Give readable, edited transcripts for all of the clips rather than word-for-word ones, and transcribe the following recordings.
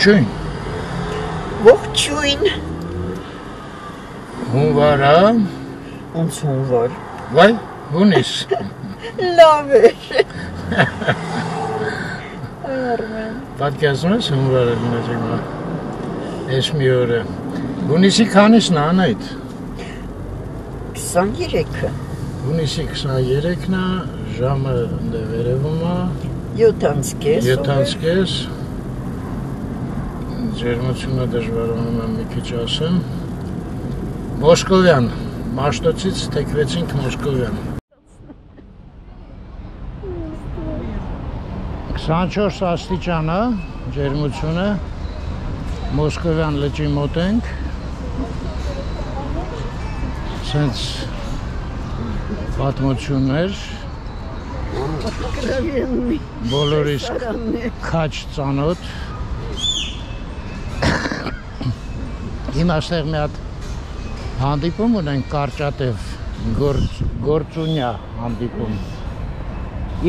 Ողջույն։ Ողջույն։ Հունվարա։ Ոնց հունվար։ Վայ, հունիս։ Լավ է։ Արմեն։ Պատկերացնում ես հունվարը լինեց հիմա։ Էս մի օրը։ Հունիսի քանիսն է Անահիտ։ 23-ը։ Հունիսի 23-ն է, ժամը ընդ վերևում է 7:30։ 7:30։ Ջերմությունը դժվարանում եմ մի քիչ ասեմ։ Մոսկովյան, Մաշտոցից թեքվեցինք Մոսկովյան։ 24 աստիճան է ջերմությունը, Մոսկովյան լճի մոտ ենք, սենց պատմություններ, բոլորիս քաչ ծանոթ, հիմա ստեղ մի հատ հանդիպում ունենք կարճատև, գործունյա հանդիպում,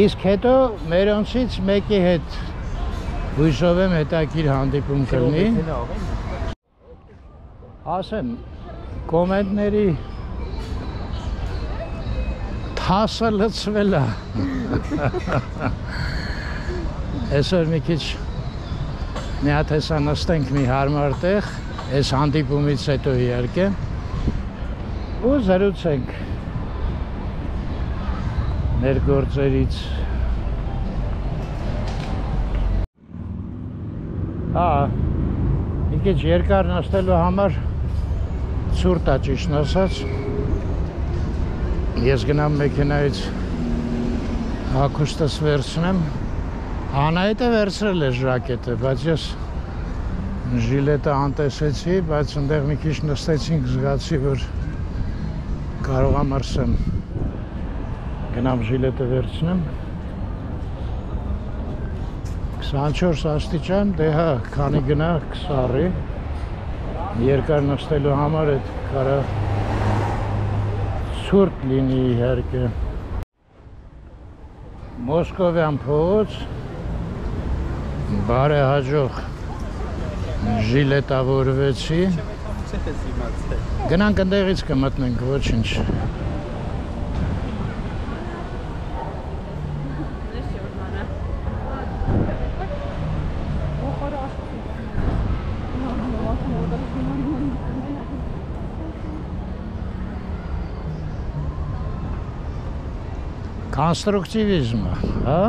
իսկ հետո մերոնցից մեկի հետ հույսով եմ հետաքրքիր հանդիպում կլինի, ասեմ, կոմենտների թասը լցվել է, այսօր մի քիչ մի հատ հեսա նստենք մի հարմար տեղ, այս հանդիպումից հետո իհարկե, ու զրուցենք մեր գործերից։ Մի քիչ երկար նստելու համար ցուրտ է ճիշտ ասած։ Ես գնամ մեքենայից հագուստս վերցնեմ։ Անահիտը վերցրել է ժակետը, բայց ես ժիլետը անտեսեցի, բայց ընդեղ մի քիչ նստեցինք, զգացի, որ կարող եմ մրսեմ։ Գնամ ժիլետը վերցնեմ։ 24 աստիճան, դե հա, քանի գնա կսառի։ Երկար նստելու համար այդ կարա ցուրտ լինի իհարկե։ Մոսկովյան փողոց բարեհաջող ժիլետավորվեցի։ Գնանք ընդեղից կմտնենք, ոչինչ։ Կոնստրուկտիվիզմը, հա?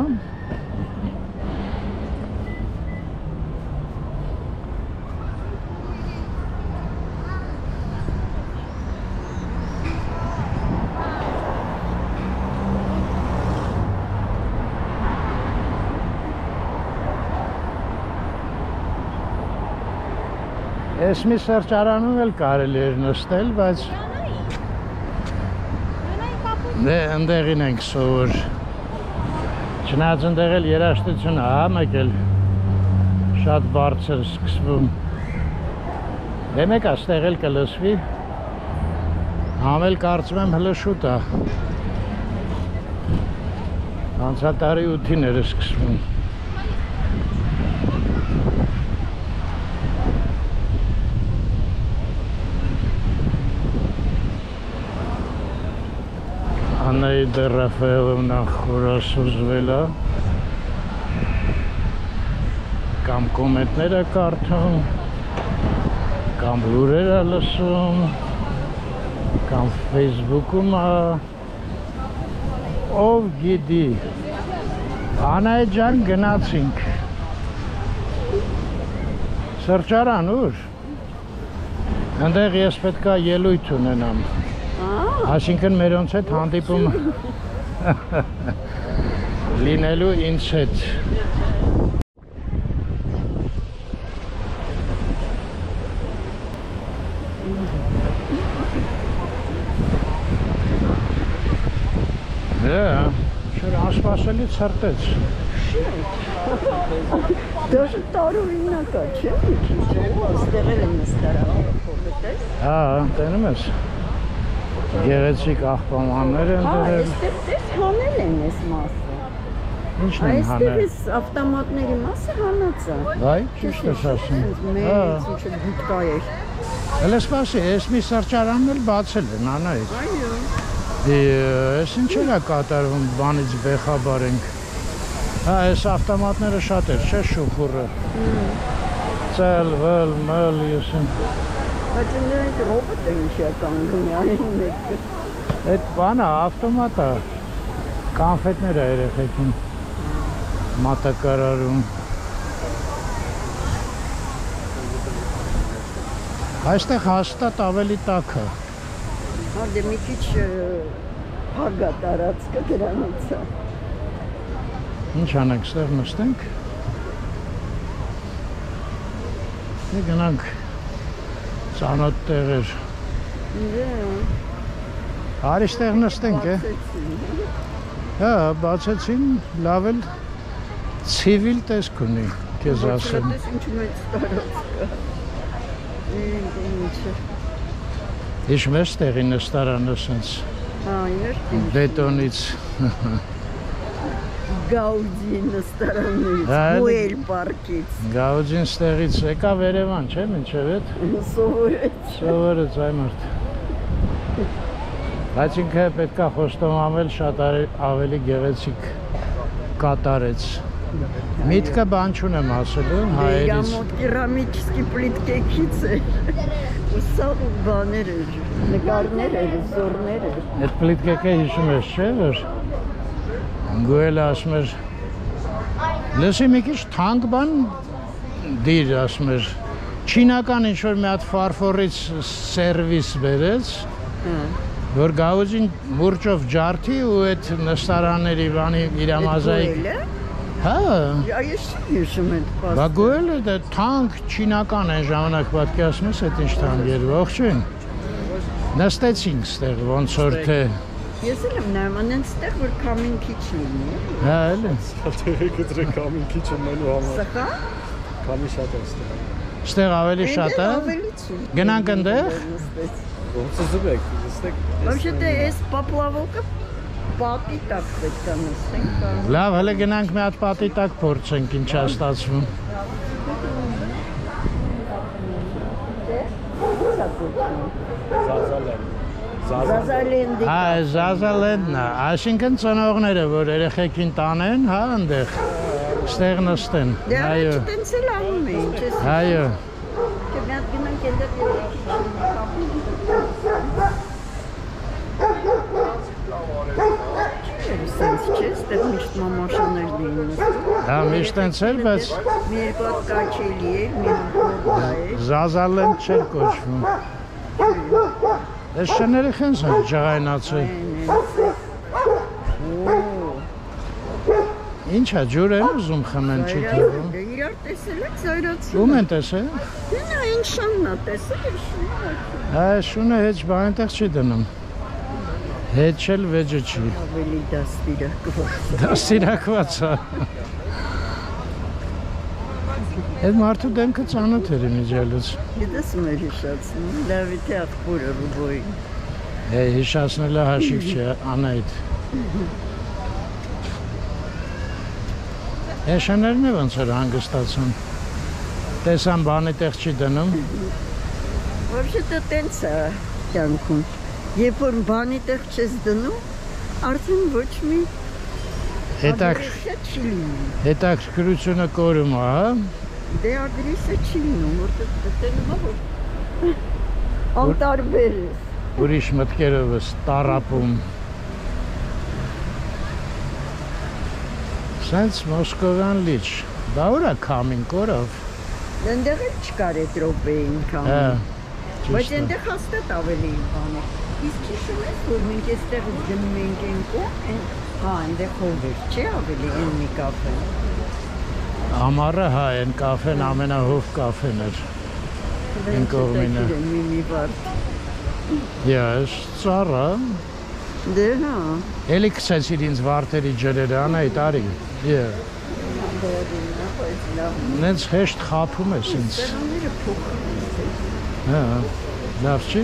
Ես մի սրճարանում էլ կարելի էր նստել, բայց դե ընդեղին ենք սովոր։ Չնայած ընդեղ էլ երաժշտությունը մեկ էլ շատ բարձր սկսվում։ Դե մեկ աստեղ էլ կլսվի, համել կարծում եմ հլը շուտ է։ Անցյալ տարի 8-ին էր սկսվում։ Անահիտը Ռաֆայելովնա խորասուզվել է, կամ կոմենտներ է կարդում, կամ լուրեր է լսում, կամ Facebook-ում է, ով գիտի, Անահիտ ջան գնացինք, սրճարան ուր, ընդեղ ես պետք է ելույթ ունենամ, Այսինքն մերոնց հետ հանդիպում լինելու ինձ հետ։ Շուր անսպասելի ցրտեց։ Դաժե տարօրինակ է, չէ՞։ Այստեղ էլ են նստարանը, փոխեցես։ Հա, տենում ես։ Գեղեցիկ աղբամաններ են դրել։ Այստեղ հանել են այս մասը։ Ինչն են Այստեղ հանել։ էս ավտոմատների մասը հանած է։ Այ, ճիշտ ես ասում։ Մեծ ինչ դուտկա էր։ Հələ սպասի, ես մի սրճարանն էլ բացել են, անայք։ Այո։ Ես ինչ էլ է կատարվում բանից բեխաբար ենք։ Հա, ես ավտոմատները շատ էր, չէ շուխուրը։ Ծել, վել, մել, ես եմ։ Բայց այդ ռոբոտը ինչ է կանգնում, այն մեկը։ Այդ բանը ավտոմատ է, կանֆետներ է երեխեքին մատակարարում։ Այստեղ հաստատ ավելի տաք է։ Հա, դե մի քիչ հագա տարածքը դրանից է։ Ինչ անենք, ստեղ նստենք։ Դե գնանք ծանոթ տեղեր։ Դե, Արի ստեղ նստենք, է։ Հա, բացեցին, լավ էլ ցիվիլ տեսք ունի, քեզ ասեմ։ Բայց ինչ մեծ տարածք է։ Ինչ։ Իշ մեծ տեղի նստարանը սենց Հա, իներք բետոնից։ Գաուդի նստարաններից, Հա, Գուել պարկից։ Գաուդին ստեղից եկավ Երևան, չէ՞, մինչև այդ։ Սովորեց։ Սովորեց այ մարդ։ Բայց ինքը պետք է խոստովանել շատ ավելի գեղեցիկ կատարեց։ Միտքը բան չունեմ ասելու, հայերից։ Իրա մոտ կերամիկի պլիտկեքից է։ Ու սա բաներ էր, նկարներ էր, զորներ էր։ Այդ պլիտկեքը հիշում ես, չէ՞, որ Գուելը ասում էր, լսի մի քիչ թանկ բան դիր, ասում էր, չինական ինչ-որ մի հատ ֆարֆորից սերվիս բերեց, որ գաուզին մուրճով ջարդի ու այդ նստարանների բանի իրամազայի։ Հա, Այս հիշում եմ պաստը։ բա Գուելը դա թանկ չինական այն ժամանակ պատկերացնում ես, այդ ինչ թանկ էր, ողջույն։ Նստեցինք ստեղ, ոնց որ թե։ Ես էլ եմ նայում, անենցտեղ որ coming kitchen-ն է։ Հա, էլի։ Դե գծրե կամին քիչնելու համար։ Սա Կամի շատ է ստեղ։ Ստեղ ավելի շատ է։ Ավելի ցույց։ Գնանք այնտեղ։ Ոնց զբեք, ստեղ։ Вообще-то այս պապլավոկը պատի տակ պետք է նստենք։ Լավ, հələ գնանք մի հատ պատի տակ փորձենք ինչ է ստացվում։ Զազալեն։ Զազալենդի։ Հա, Զազալենդն է, այսինքն ծնողները, որ երեխեքին տանեն, հա, այնտեղ, ստեղ նստեն։ Դե Այո, առաջ տենց էլ անում էին, չես։ այո։ Չէ, մի հատ գնանք այնտեղ Սենց չէ, ստեղ միշտ մամաշաներն էին նստում։ Հա, միշտ տենց էր, բայց Մի երկու հատ կաչելի է, մի հատ մորգա է։ Զազալենդ չէր կոչվում։ Այս շները խենց են ջղայնացել։ Ինչ է, ջուր են ուզում խմեն, չի թվում։ Դե իրար տեսել եք զայրացել։ Ում են տեսել։ Նա այն շանն է տեսել է շունը։ Հա, շունը հեչ բան այնտեղ չի դնում։ Հեչ էլ վեջը չի։ Ավելի դաստիրակված։ Դաստիրակված է։ Այդ մարդու դեմքը ծանոթ էր իմիջիալից։ Գիտես ում էր հիշացնում, Դավիթի աղբորը Ռուբոյին։ Հիշացնելը հաշիվ չէ, Անահիտ։ Էշաներն է ոնց էր հանգստացան։ Տեսան բանի տեղ չի դնում։ Вообще-то տենց է կյանքում։ Երբ որ բանի տեղ չես դնում, արդեն ոչ մի ադրեսը չի լինում։ Հետաքրքրությունը կորում է, հա։ Դե ադրեսը չի լինում, որտեղ դնում է, որ անտարբեր ես։ Ուրիշ մտքերով ես տարապում։ Սենց Մոսկովյան լիճ։ Դա ուր է քամին կորավ։ Այնտեղ էլ չկար այդ րոպեին Հա, կամին։ Բայց ճիշտ է։ այնտեղ հաստատ ավելի բան է։ Իսկ հիշում ես, որ մենք այստեղից գնում ենք այն կողմ, հա, այնտեղ հով էր, չէ՞ ավելի այն մի կաֆե։ Ամառը հա, այն կաֆեն ամենահով կաֆեն էր։ Այն կողմինը։ Մինի բար։ Ես ծառա։ Դե հա։ Էլի քցեցիր ինձ վարդերի ջրերը, Անահիտ, արի։ Նենց հեշտ խափում ես ինձ։ Սեղանները փոքր են։ Հա, լավ չի։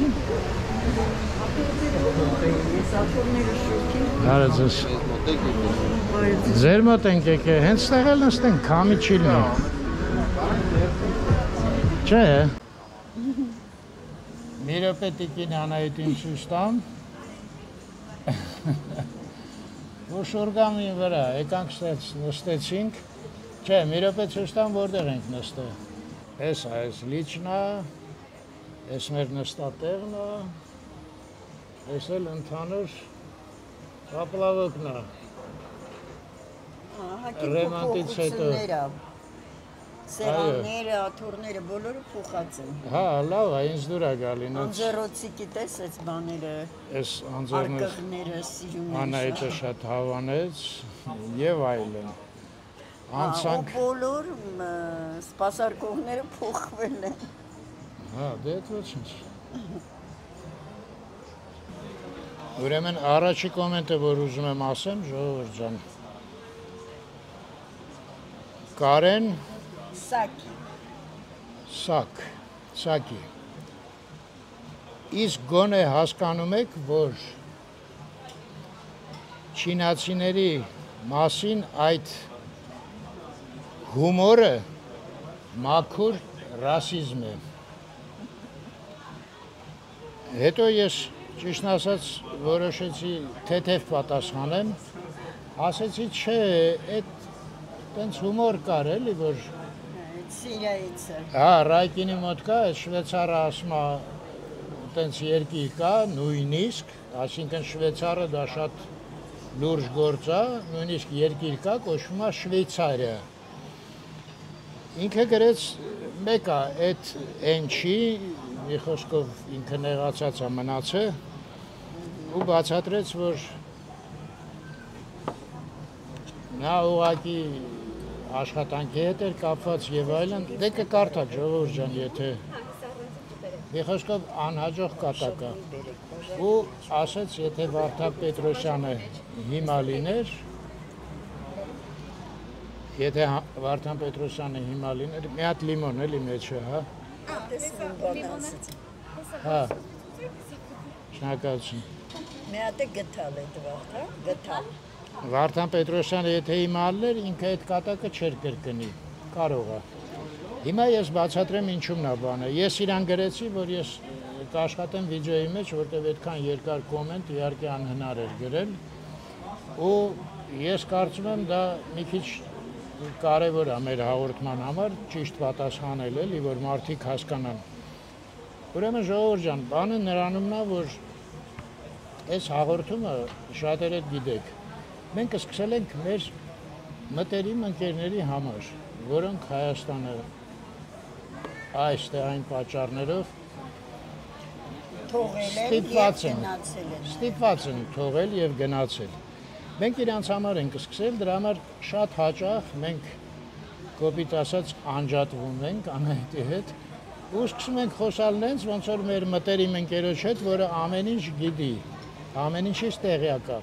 Ես աթոռները շուքի։ Հարը ձեզ։ Ձեր մոտ ենք եկել, հենց ստեղ էլ նստենք, քամի չի լինի։ Չէ։ Մի րոպե տիկին Անահիտին ցույց տամ։ Որ շուրգամի վրա եկանք նստեցինք։ Չէ, մի րոպե ցույց տամ որտեղ ենք նստել։ Էս լիճնա, էս մեր նստատեղն է, էս էլ ընդհանուր ապլավոկն է։ Ռեմանտից հետո։ Սեղանները, աթոռները բոլորը փոխած են։ Հա, լավ է, ինձ դուր է գալի։ Անձեռոցի գիտես այս բաները։ Այս անձեռները արկղները սիրում են։ Անահիտը շատ հավանեց եւ այլն։ Անցանք։ Բոլոր սպասարկողները փոխվել են։ Հա, դե ոչինչ։ Ուրեմն առաջի կոմենտը, որ ուզում եմ ասեմ, ժողովուրդ ջան։ Կարեն Սակի։ Իսկ գոնե հասկանում եք, որ չինացիների մասին այդ հումորը մաքուր ռասիզմ է։ Հետո ես ճիշտն ասած որոշեցի թեթև պատասխանեմ, ասեցի չէ, այդ տենց հումոր կար էլի, որ Սիրայիցը։ Հա, Ռայկինի մոտ կա, այդ շվեցարը ասում է տենց երկիր կա, նույնիսկ, այսինքն շվեցարը դա շատ լուրջ գործ է, նույնիսկ երկիր կա, կոչվում է Շվեյցարիա։ Ինքը գրեց մեկ է, այդ այն չի, մի խոսքով ինքը նեղացած է մնացել ու բացատրեց, որ նա ուղղակի աշխատանքի հետ էր կապված եւ այլն, դե կկարդաք ժողովուրդ ջան, եթե մի խոսքով անհաջող կատակ է։ Ու ասեց, եթե Վարդան Պետրոսյանը հիմա լիներ, մի հատ լիմոն էլի մեջը, հա։ Հա։ Շնորհակալություն։ Մի հատ է գտալ այդ Վարդան, գտալ։ Վարդան Պետրոսյանը եթե հիմա ալներ, ինքը այդ կատակը չէր կրկնի, կարող է։ Հիմա ես բացատրեմ ինչումն է բանը։ Ես իրան գրեցի, որ ես կաշխատեմ վիդեոյի մեջ, որտեղ այդքան երկար կոմենտ իհարկե անհնար էր գրել։ Ու ես կարծում եմ դա մի քիչ կարևոր է մեր հաղորդման համար ճիշտ պատասխանել էլի, որ մարդիկ հասկանան։ Ուրեմն ժողովուրդ ջան, բանը նրանումն է, որ այս հաղորդումը շատերը գիտեք։ Մենք սկսել ենք մեր մտերիմ ընկերների համար, որոնք Հայաստանը այս թե այն պատճառներով ստիպված են թողել եւ գնացել։ Մենք իրանց համար ենք սկսել, դրա համար շատ հաճախ մենք կոպիտ ասած անջատվում ենք Անահիտի հետ ու սկսում ենք խոսալ նենց, ոնց որ մեր մտերիմ ընկերոջ հետ, որը ամեն ինչ գիտի, ամեն ինչից տեղյակ է։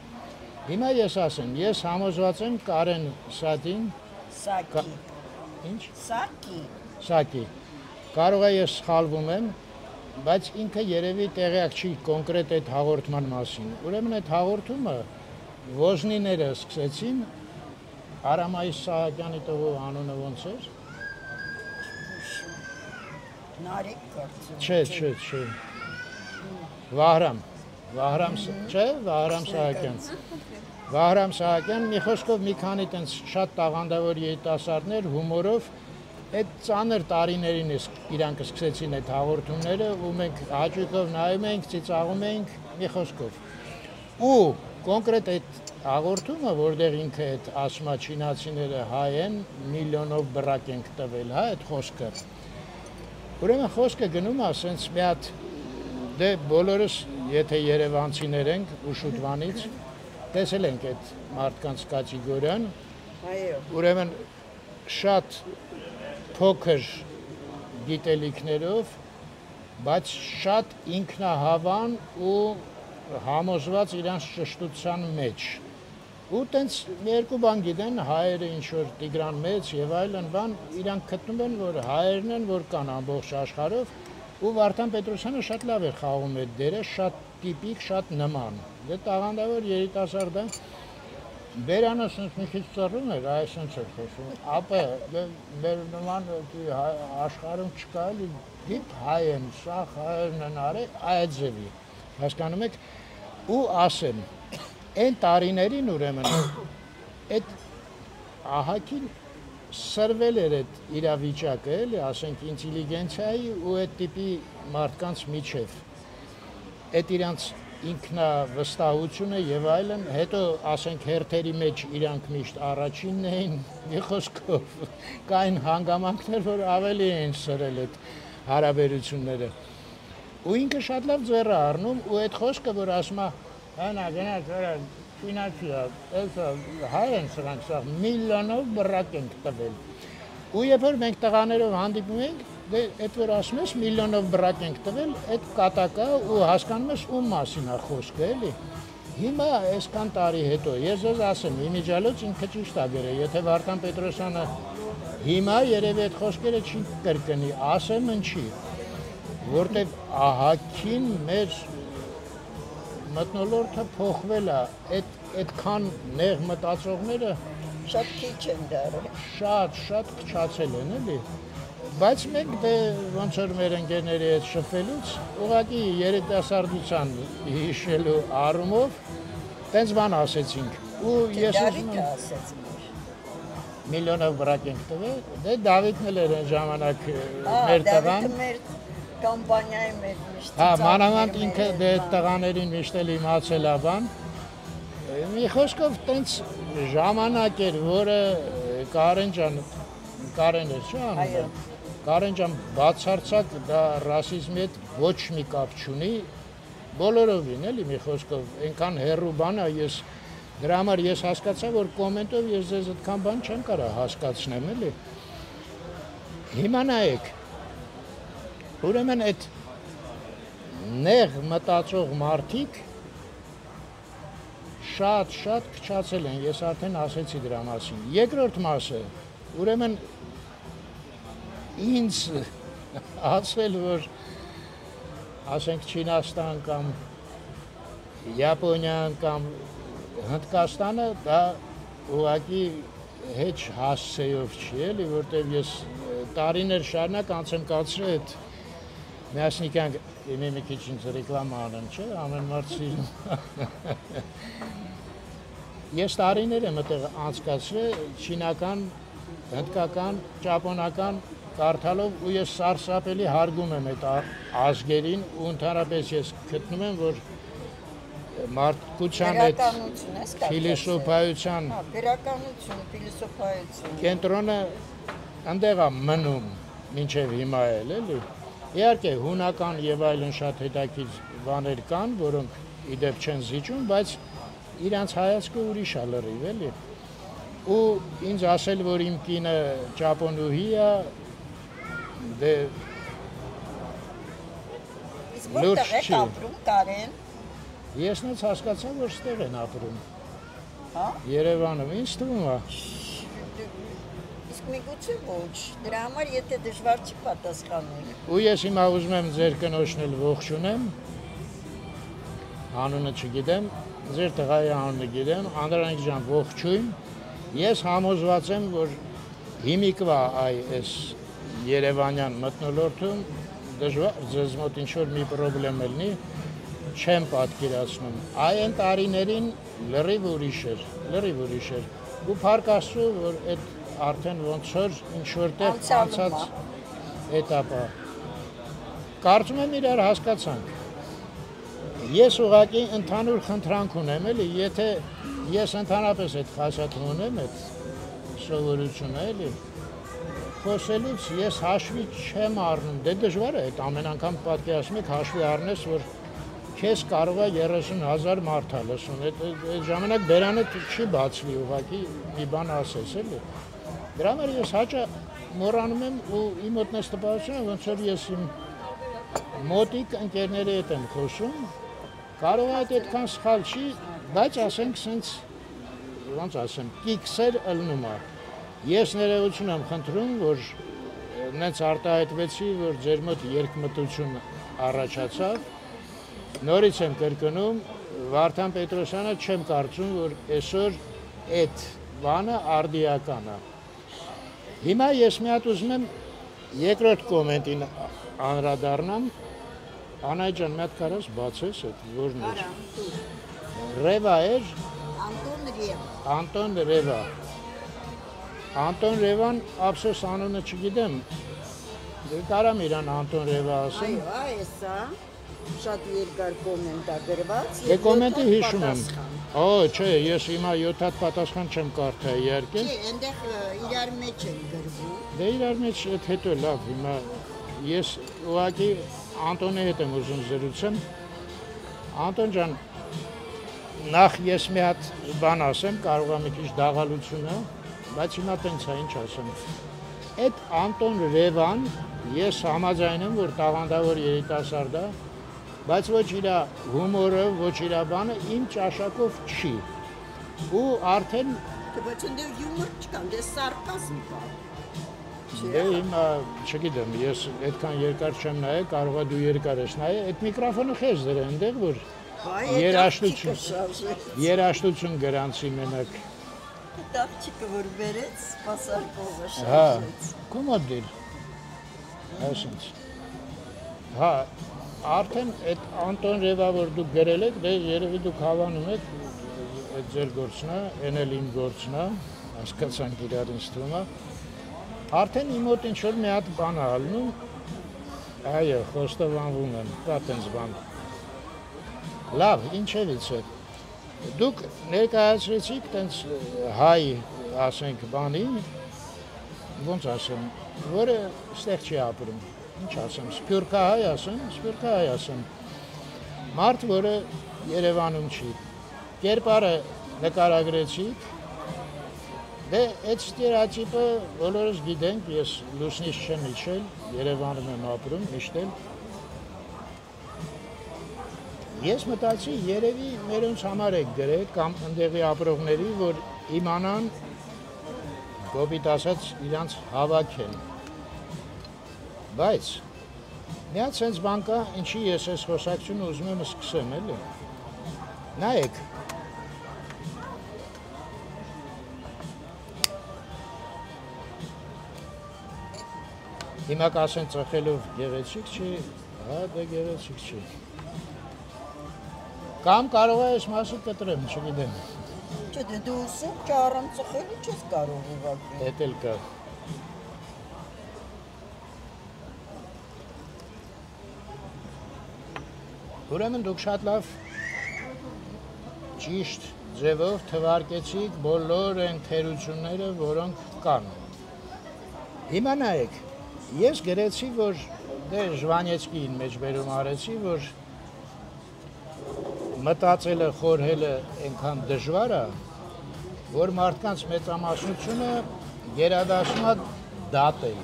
Հիմա ես ասեմ, ես համոզված եմ Կարեն Սակի։ Կարող է ես սխալվում եմ, բայց ինքը երևի տեղյակ չի կոնկրետ այդ հաղորդման մասին։ Ուրեմն այդ հաղորդումը ոզնիները սկսեցին, Արամայիս Սահակյանի տղու անունը ոնց էր։ Նարեկ կարծում։ Չէ։ Վահրամ Սահակյան։ Վահրամ Սահակյան, մի խոսքով մի քանի տենց շատ տաղանդավոր երիտասարդներ հումորով այդ ծանր տարիներին իրանք սկսեցին այդ հաղորդումները ու մենք հաճույքով նայում էինք, ծիծաղում էինք, մի խոսքով։ Ու կոնկրետ այդ հաղորդումը, որտեղ ինքը այդ ասում է չինացիները հայ են, միլիոնով բռակ ենք տվել, հա, այդ խոսքը։ Ուրեմն խոսքը գնում է ասենց մի հատ, դե բոլորս եթե երևանցիներ ենք ու Շուտվանից, տեսել ենք այդ մարդկանց կատեգորիան, ուրեմն շատ փոքր գիտելիքներով, բայց շատ ինքնահավան ու համոզված իրանց ճշտության մեջ։ Ու տենց մի երկու բան գիտեն, հայերը ինչ-որ Տիգրան Մեծ եւ այլն բան, իրանք գտնում են, որ հայերն են, որ կան ամբողջ աշխարհով, Ու Վարդան Պետրոսյանը շատ լավ էր խաղում այդ դերը, շատ տիպիկ, շատ նման։ Դե տաղանդավոր երիտասարդ է։ Բերանը ասենց մի քիչ ծռում էր, այսպես էր խոսում։ Ապա մեր նման աշխարհում չկա էլի դիպ հայ են, սա հայերն են արել այդ ձևի։ Հասկանում եք, ու ասեմ, այն տարիներին ուրեմն այդ ահագին սրվել էր այդ իրավիճակը, էլի, ասենք ինտելիգենցիայի ու այդ տիպի մարդկանց միջև։ Այդ իրանց ինքնավստահությունը եւ այլն, հետո ասենք հերթերի մեջ իրանք միշտ առաջինն էին, մի խոսքով կային հանգամանքներ, որ ավելի էին սրել այդ հարաբերությունները։ Ու ինքը շատ լավ ձեռ է առնում ու այդ խոսքը, որ ասում է, հանա գնաց արա ֆինանսիա, էսա հայ են սրանք, սա միլիոնով բռակ ենք տվել։ Ու երբ որ մենք տղաներով հանդիպում ենք, դե այդ որ ասում ես միլիոնով բռակ ենք տվել, այդ կատակա ու հասկանում ես ում մասին է խոսքը, էլի։ Հիմա այսքան տարի հետո ես ձեզ ասեմ, իմիջիալոց ինքը ճիշտ է գրել, եթե Վարդան Պետրոսյանը հիմա երևի այդ խոսքերը չի կրկնի, ասեմ ինչի, որտեղ ահագին մեր մթնոլորտը փոխվել է, այդքան նեղ մտածողները շատ քիչ են դարել։ Շատ քչացել են, էլի։ Բայց մենք դե ոնց որ մեր ընկերների հետ շփվելուց ուղղակի երիտասարդության հիշելու առումով տենց բան ասեցինք ու ես ուզում եմ միլիոնով բռակ ենք տվել, դե Դավիթն էլ էր այն ժամանակ մեր տղան։ Դավիթը մեր կամպանիայի մեջ միշտ։ Հա, մանավանդ ինքը դե տղաներին միշտ էլ իմացել է բան։ Մի խոսքով տենց ժամանակ էր, որը Կարեն ջան, Կարեն էր, չէ՞ անունը։ Կարեն ջան բացարձակ դա ռասիզմի հետ ոչ մի կապ չունի, բոլորովին էլի մի խոսքով, այնքան հեռու բան է, ես դրա համար ես հասկացա, որ կոմենտով ես ձեզ այդքան բան չեմ կարող հասկացնեմ, էլի։ Հիմա նայեք, ուրեմն այդ նեղ մտածող մարդիկ շատ քչացել են, ես արդեն ասեցի դրա մասին։ Երկրորդ մասը, ուրեմն ինձ ասել, որ ասենք Չինաստան կամ Япոնիան կամ Հնդկաստանը դա ուղղակի հեչ հասցեով չի, էլի, որտեղ ես տարիներ շարունակ անց եմ կացրել այդ միասնիկյան մի քիչ ինձ ռեկլամա անեմ, չէ՞, ամեն մարդ սիրում։ Ես տարիներ եմ այդտեղ անցկացրել չինական, հնդկական, ճապոնական կարդալով ու ես սարսափելի հարգում եմ այդ ազգերին ու ընդհանրապես ես գտնում եմ, որ մարդկության այդ փիլիսոփայության գրականություն, փիլիսոփայություն կենտրոնը այնտեղ է մնում մինչև հիմա էլի։ Իհարկե հունական եւ այլն շատ հետաքրքիր բաներ կան, որոնք իդեպ չեն զիջում, բայց իրանց հայացքը ուրիշ է լրիվ, էլի։ Ու ինձ ասել, որ իմ կինը ճապոնուհի է, դե որտեղ եք ապրում, Կարեն։ Ես նույնց հասկացա, որ ստեղ են ապրում։ Հա։ Երևանում, ինձ թվում է։ Իսկ միգուցե ոչ, դրա համար եթե դժվար չի պատասխանել։ Ու ես հիմա ուզում եմ ձեր կնոջն էլ ողջունեմ, անունը չգիտեմ, ձեր տղայի անունը գիտեմ, Անդրանիկ ջան, ողջույն։ Ես համոզված եմ, որ հիմիկվա այս Երևանյան մթնոլորտում դժվար ձեզ մոտ ինչ-որ մի պրոբլեմ լինի, չեմ պատկերացնում։ Այն տարիներին լրիվ ուրիշ էր։ Ու փառք Աստծո, որ այդ արդեն ոնց որ ինչ-որ տեղ անցած էտապա։ Կարծում եմ իրար հասկացանք։ Ես ուղղակի ընդհանուր խնդրանք ունեմ, էլի, եթե ես ընդհանրապես այդ խասյաթն ունեմ, այդ սովորությունը, էլի, խոսելուց ես հաշվի չեմ առնում, դե դժվար է, այդ ամեն անգամ պատկերացնում եք հաշվի առնես, որ քեզ կարող է 30,000 մարդ է լսում, այդ ժամանակ բերանդ չի բացվի ուղղակի մի բան ասես, էլի։ Դրա համար ես հաճախ մոռանում եմ ու իմ մոտ նես տպավորությունը, ոնց որ ես իմ մոտիկ ընկերների հետ եմ խոսում, կարող է այդքան սխալ չի, բայց ասենք սենց, ոնց ասեմ, կիքսեր ըլնում է։ Ես ներողություն եմ խնդրում, որ նենց արտահայտվեցի, որ ձեր մոտ երկմտություն առաջացավ, նորից եմ կրկնում, Վարդան Պետրոսյանը չեմ կարծում, որ այսօր այդ բանը արդիական է։ Հիմա ես մի հատ ուզում եմ երկրորդ կոմենտին անդրադառնամ, Անայ ջան, մի հատ կարաս բացես այդ որն էր։ Ռևա էր։ Անտոն Ռևա։ Անտոն Ռևան ափսոս անունը չգիտեմ։ Կարամ իրան Անտոն Ռևա ասեմ։ Այո, էսա շատ երկար կոմենտ է գրված։ Դե կոմենտը հիշում եմ։ Օ, չէ, ես հիմա 7 հատ պատասխան չեմ կարդա իհարկե։ Չէ, այնտեղ իրար մեջ են գրվում։ Դե իրար մեջ այդ հետո լավ, հիմա ես ուղղակի Անտոնի հետ եմ ուզում զրուցեմ։ Անտոն ջան, նախ ես մի հատ բան ասեմ, կարող է մի քիչ դաղալություն է, բայց հիմա տենց է, ինչ ասեմ։ Այդ Անտոն Ռևան ես համաձայն եմ, որ տաղանդավոր երիտասարդ է, բայց ոչ իր հումորը, ոչ իր բանը իմ ճաշակով չի։ Ու արդեն Բայց այնտեղ հյումոր չկա, դե սարկազմի կա։ Դե հիմա չգիտեմ, ես այդքան երկար չեմ նայել, կարող է դու երկար ես նայել, այդ միկրոֆոնը խես դրա այնտեղ, որ երաշտություն գրանցի մենակ։ Այդ աղջիկը, որ բերեց, սպասարկողը Հա, շարժեց։ կոմոդ դիր, այսինչ։ Հա, արդեն այդ Անտոն Ռևա, որ դուք գրել եք, դե երևի դուք հավանում եք, այդ ձեր գործն է, են էլ իմ գործն է, հասկացանք իրար ինձ թվում է։ Արդեն իմ մոտ ինչ-որ մի հատ բան է ալնում, այո, խոստովանվում եմ, կա տենց բան։ Լավ, ինչևից է։ Դուք ներկայացրեցիք տենց հայ, ասենք, բանի, ոնց ասեմ, որը ստեղ չի ապրում, ինչ ասեմ, սպյուրքահայ ասեմ, մարդ, որը Երևանում չի, կերպարը նկարագրեցիք, դե այդ ստերեոտիպը բոլորս գիտենք, ես լուսնից չեմ իջել, Երևանում եմ ապրում, միշտ էլ։ Ես մտածի երևի մերոնց համար եք գրել կամ ընդեղի ապրողների, որ իմանան կոպիտ ասած իրանց հավաքեն։ Բայց մի հատ սենց բան կա, ինչի ես այս խոսակցությունը ուզում եմ սկսեմ, էլի։ Նայեք, հիմա կասեն ծխելով գեղեցիկ չի, հա դե գեղեցիկ չի։ Կամ կարող է այս մասը կտրեմ, չգիտեմ։ Չէ, դե դու սուրճ առանց ծխելու չես կարող ուղղակի։ Էդ էլ կա։ Ուրեմն դուք շատ լավ ճիշտ ձևով թվարկեցիք բոլոր այն թերությունները, որոնք կան։ Հիմա նայեք, ես գրեցի, որ դե Ժվանեցկին մեջբերում արեցի, որ մտածելը, խորհելը այնքան դժվար է, որ մարդկանց մեծամասնությունը գերադասում է դատել։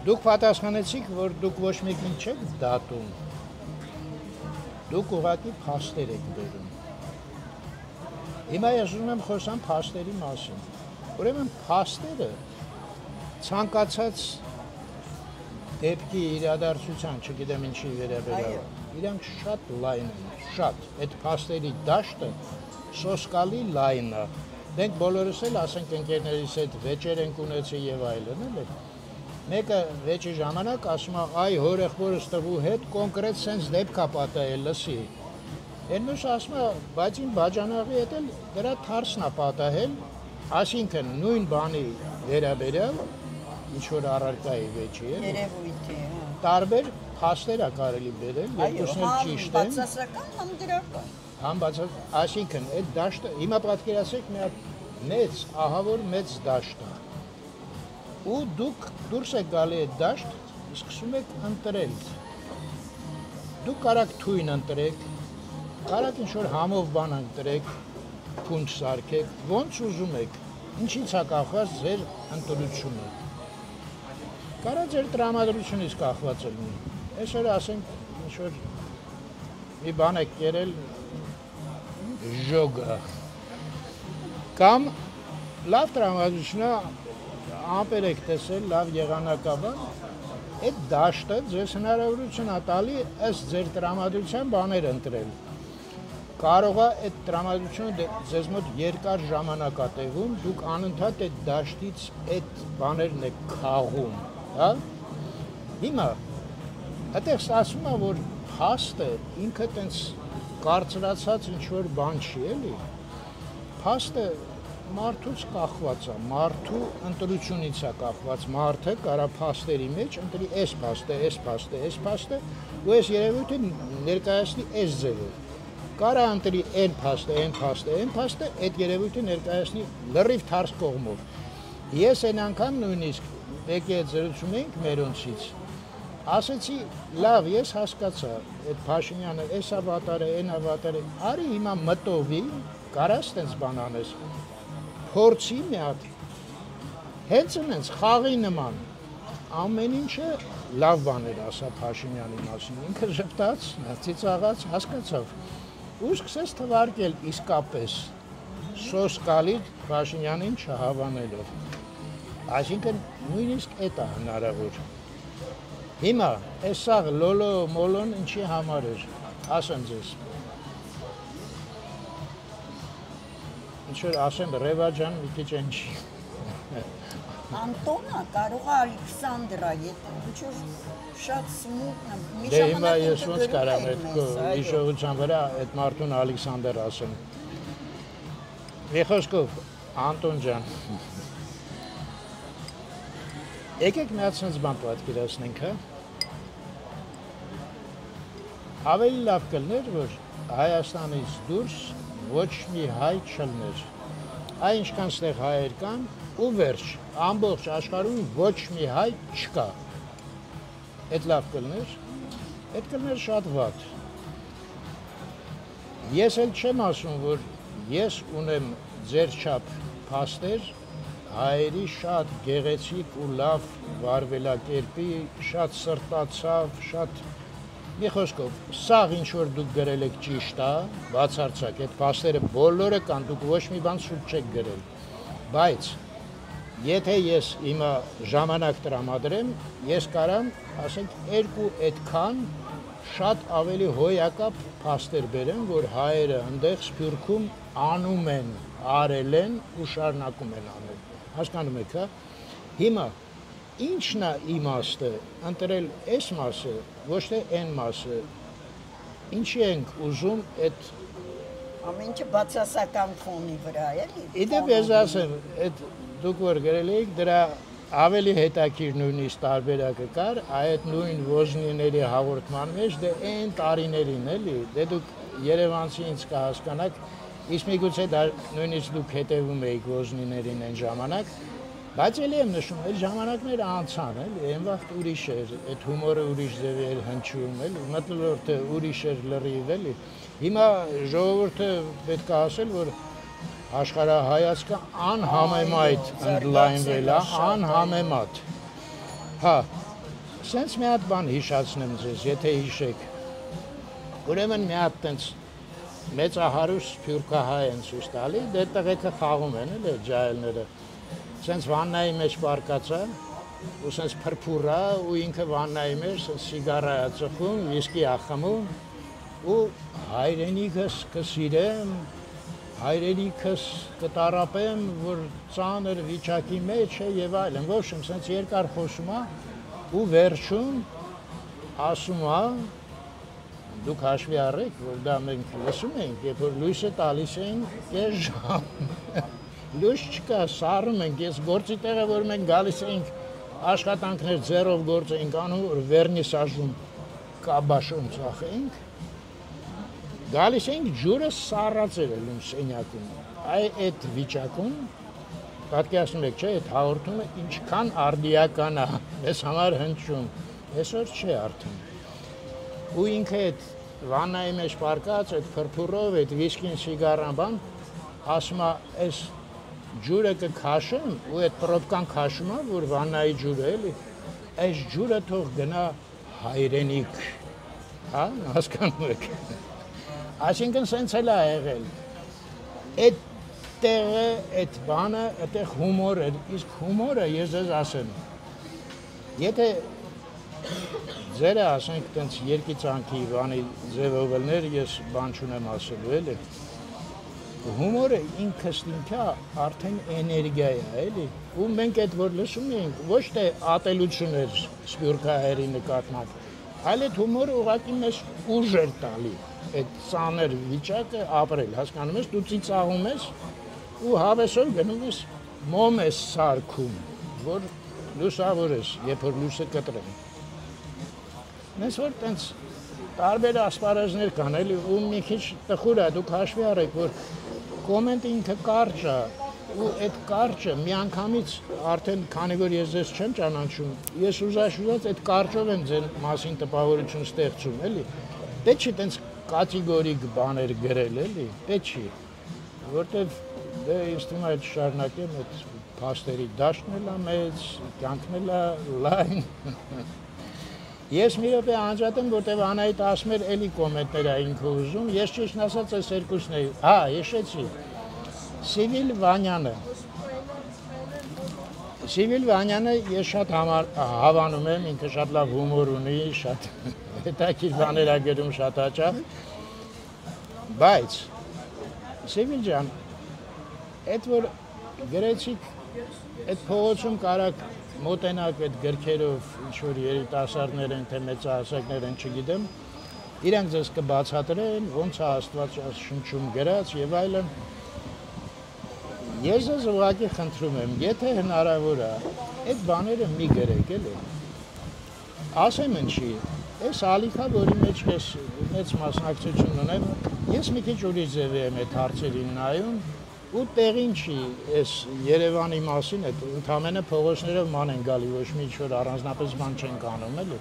Դուք պատասխանեցիք, որ դուք ոչ մեկին չեք դատում, դուք ուղղակի փաստեր եք բերում։ Հիմա ես ուզում եմ խոսամ փաստերի մասին։ Ուրեմն փաստերը ցանկացած դեպքի իրադարձության, չգիտեմ ինչի վերաբերյալ, իրանք շատ լայն են, շատ։ Այդ փաստերի դաշտը սոսկալի լայն է։ Մենք բոլորս էլ ասենք ընկերներիս հետ վեճեր ենք ունեցել եւ այլն, էլի։ Մեկը վեճի ժամանակ ասում է, այ հորեղբորս տղու հետ կոնկրետ սենց դեպք է պատահել, լսի։ Այն մյուսը ասում է, բայց իմ բաժանաղի հետ էլ դրա թարսն է պատահել, այսինքն նույն բանի վերաբերյալ ինչ որ առարկայի վեճի է։ Երևույթի, հա։ Տարբեր փաստեր է կարելի բերել, երկուսն էլ ճիշտ են։ Բացասական կամ դրական։ Համբացած, այսինքն այդ դաշտը, հիմա պատկերացրեք մի հատ մեծ, ահավոր մեծ դաշտ է։ Ու դուք դուրս եք գալի այդ դաշտ, սկսում եք ընտրել։ Դուք կարաք թույն ընտրեք, կարաք ինչ-որ համով բան ընտրեք, փունջ սարքեք, ոնց ուզում եք, ինչից է կախված ձեր ընտրությունը։ Կարա ձեր տրամադրությունից կախված լինի։ Այսօր ասենք ինչ-որ մի բան եք կերել ժոգը։ Կամ լավ տրամադրությունը ամպեր եք տեսել, լավ եղանակաբար, այդ դաշտը ձեզ հնարավորություն է տալի ըստ ձեր տրամադրության բաներ ընտրել։ Կարող է այդ տրամադրությունը ձեզ մոտ երկար ժամանակ է տևում, դուք անընդհատ այդ դաշտից այդ բաներն եք քաղում, հա։ Հիմա այդտեղ ասում է, որ փաստը ինքը տենց կարծրացած ինչ-որ բան չի, էլի։ Փաստը մարդուց կախված է, մարդու ընտրությունից է կախված, մարդը կարա փաստերի մեջ ընտրի այս փաստը, այս փաստը, այս փաստը, ու այս երևույթը ներկայացնի այս ձևով։ Կարա ընտրի այն փաստը, այն փաստը, այն փաստը, այդ երևույթը ներկայացնի լրիվ թարս կողմով։ Ես այն անգամ նույնիսկ մեկի հետ զրուցում էինք մերոնցից, ասեցի, լավ, ես հասկացա, այդ Փաշինյանը էս ավատար է, այն ավատար է, արի հիմա մտովի, կարաս տենց բան անես, փորձի մի հատ, հենց ինձ խաղի նման, ամեն ինչը լավ բաներ ասա Փաշինյանի մասին, ինքը ժպտաց, ծիծաղաց, հասկացավ, ու սկսեց թվարկել իսկապես սոսկալի Փաշինյանին չհավանելով, այսինքն նույնիսկ էդ է հնարավոր։ Հիմա, այս սաղ լոլո մոլոն ինչի համար էր, ասեմ ձեզ։ Ինչ-որ ասեմ, Ռևաջան մի քիչ ինչի։ Անտոնը կարող է Ալեքսանդրա, ինչ-որ շատ սմուտ, մի Դե հիմա ես ոնց կարամ այդ հիշողության վրա այդ մարդուն Ալեքսանդր ասեմ։ Մի խոսքով, Անտոն ջան, եկեք մի հատ սենց բան պատկերացնենք, հա։ Ավելի լավ կլներ, որ Հայաստանից դուրս ոչ մի հայ չլներ։ Այ ինչքան ստեղ հայեր կան, ու վերջ, ամբողջ աշխարհում ոչ մի հայ չկա։ Այդ լավ կլներ, այդ կլներ շատ վատ։ Ես էլ չեմ ասում, որ ես ունեմ ձեր չափ փաստեր, հայերի շատ գեղեցիկ ու լավ վարվելակերպի, շատ սրտացավ, շատ մի խոսքով, սաղ ինչ որ դուք գրել եք ճիշտ է, բացարձակ, այդ փաստերը բոլորը կան, դուք ոչ մի բան սուտ չեք գրել, բայց եթե ես հիմա ժամանակ տրամադրեմ, ես կարամ, ասենք, երկու այդքան շատ ավելի հոյակապ փաստեր բերեմ, որ հայերը ընդեղ Սփյուռքում անում են, արել են ու շարունակում են անել։ Հասկանում եք, հա։ Հիմա ինչն է իմաստը, ընտրել այս մասը, ոչ թե այն մասը։ Ինչի ենք ուզում այդ ամեն ինչը բացասական ֆոնի վրա, էլի։ Իդեպ ես ասեմ, այդ դուք որ գրել եք, դրա ավելի հետաքրքիր նույնիսկ տարբերակը կար, այդ նույն ոզնիների հաղորդման մեջ, դե այն տարիներին, էլի, դե դուք երևանցի ինձ կհասկանաք, իսկ միգուցե դա նույնիսկ դուք հետևում եք ոզնիներին այն ժամանակ, բայց էլի եմ նշում, այդ ժամանակները անցան, էլի, այն վաղտ ուրիշ էր, այդ հումորը ուրիշ ձև էր հնչում, էլի, մթնոլորտը ուրիշ էր լրիվ, էլի, հիմա ժողովուրդը պետք է ասել, որ աշխարհայացքը անհամեմատ ընդլայնվել է, անհամեմատ։ Հա, սենց մի հատ բան հիշացնեմ ձեզ, եթե հիշեք։ Ուրեմն մի հատ տենց մեծահարուստ սփյուռքահայ են ցույց տալի, դե տղեկը խաղում են, էլի ջահելները։ Սենց վաննայի մեջ պարկած է, ու սենց փրփուրա, ու ինքը վաննայի մեջ սենց սիգարա է ծխում, վիսկի է խմում, ու հայրենիքս կսիրեմ, հայրենիքս կտարապեմ, որ ծանր վիճակի մեջ է եւ այլն, ոչ եմ, սենց երկար խոսում է, ու վերջում ասում է, դուք հաշվի առեք, որ դա մենք լսում ենք, երբ որ լույսը տալիս ենք կես ժամ, լույս չկա, սառում ենք, ես գործի տեղը, որ մենք գալիս ենք, աշխատանքներ ձեռով գործ ենք անում, որ վերնիսաժում կաբաշում ծախենք, գալիս ենք ջուրը սառած էր ելում սենյակում, այդ վիճակում, պատկերացնում եք, չէ, այդ հաղորդումը ինչքան արդիական է, մեզ համար հնչում, այսօր չէ արդեն։ Ու ինքը այդ վաննայի մեջ պարկած, այդ փրփուրով, այդ վիսկին սիգարան բան, ասում է, այս ջուրը կքաշեմ, ու այդ պրոբկան քաշում է, որ վաննայի ջուրը էլի, այս ջուրը թող գնա հայրենիք, հա, հասկանում եք։ Այսինքն սենց էլ է եղել, այդ Այդտեղ այդ բանը, այդտեղ հումոր է, իսկ հումորը ես ձեզ ասեմ։ Եթե ձերը ասենք տենց երկիծանքի բանի ձևով ելներ, ես բան չունեմ ասելու, էլի։ Հումորը ինքս ինքա արդեն էներգիա է, էլի։ Ու մենք այդ որ լսում ենք, ոչ թե ատելություն էր սպյուրքահերի նկատմամբ, այլ այդ հումորը ուղղակի մեզ ուժ էր տալի, այդ ծանր վիճակը ապրել, հասկանում ես, դու ծիծաղում ես ու հավեսով գնում ես մոմ ես սարքում, որ լուսավոր ես, երբ որ լույսը կտրեմ։ Նես որ տենց տարբեր ասպարեզներ կան, էլի, ու մի քիչ տխուր է, դուք հաշվի առեք, որ կոմենտը ինքը կարճ է, ու այդ կարճը միանգամից արդեն քանի որ ես ձեզ չեմ ճանաչում, ես ուզած այդ կարճով եմ ձեր մասին տպավորություն ստեղծում, էլի։ Դե չի տենց կատեգորիկ բաներ գրել, էլի, դե չի, որտեվ դե ինձ թվում է այդ շարունակեմ այդ փաստերի դաշտն էլ է մեծ, կյանքն էլ է լայն։ Ես մի րոպե անջատեմ, որտեվ Անահիտ ասում էր էլի կոմենտներ է ինքը ուզում, ես ճիշտ ասած այս երկուսն էի, հիշեցի, Սիվիլ Վանյանը ես շատ հավանում եմ, ինքը շատ լավ հումոր ունի, շատ հետաքրքիր բաներ է գրում, շատ հաճախ, բայց Սիվիլ ջան, այդ որ գրեցիք, այդ փողոցում կարակ մոտենակ այդ գրքերով ինչ-որ երիտասարդներ են, թե մեծահասակներ են, չգիտեմ, իրանք ձեզ կբացատրեն, ոնց է Աստված շնչում գրած եւ այլն։ Ես ձեզ ուղղակի խնդրում եմ, եթե հնարավոր է, այդ բաները մի գրեք, էլի։ Ասեմ ինչի, այս ալիքա, որի մեջ ես մեծ մասնակցություն ունեմ, ես մի քիչ ուրիշ ձևի եմ այդ հարցերին նայում, ու տեղին չի, այս Երևանի մասին, այդ ընդամենը փողոցներով ման են գալի, ոչ մի ինչ-որ առանձնապես բան չեն կանում, էլի։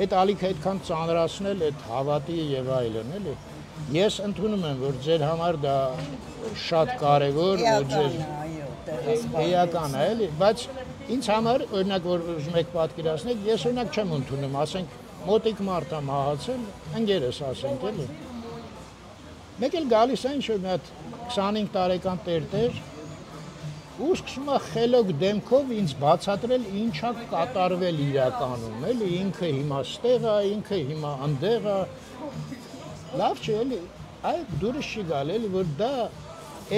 Այդ ալիքը այդքան ծանրացնել, այդ հավատի եւ այլն, էլի։ Ես ընդունում եմ, որ ձեր համար դա շատ կարևոր ու ձեր էական է, էլի, բայց ինձ համար, օրինակ, որ ուզում եք պատկերացնել, ես օրինակ չեմ ընդունում, ասենք, մոտիկ մարդ է մահացել, ընկերս ասենք, էլի։ Մեկ էլ գալիս է ինչ-որ մի հատ 25 տարեկան տերտեր ու սկսում է խելոք դեմքով ինձ բացատրել ինչա կատարվել իրականում, էլի, ինքը հիմա ստեղ է, ինքը հիմա ընդեղ է, լավ չէ, էլի, այդ դուրս չի գալ, էլի, որ դա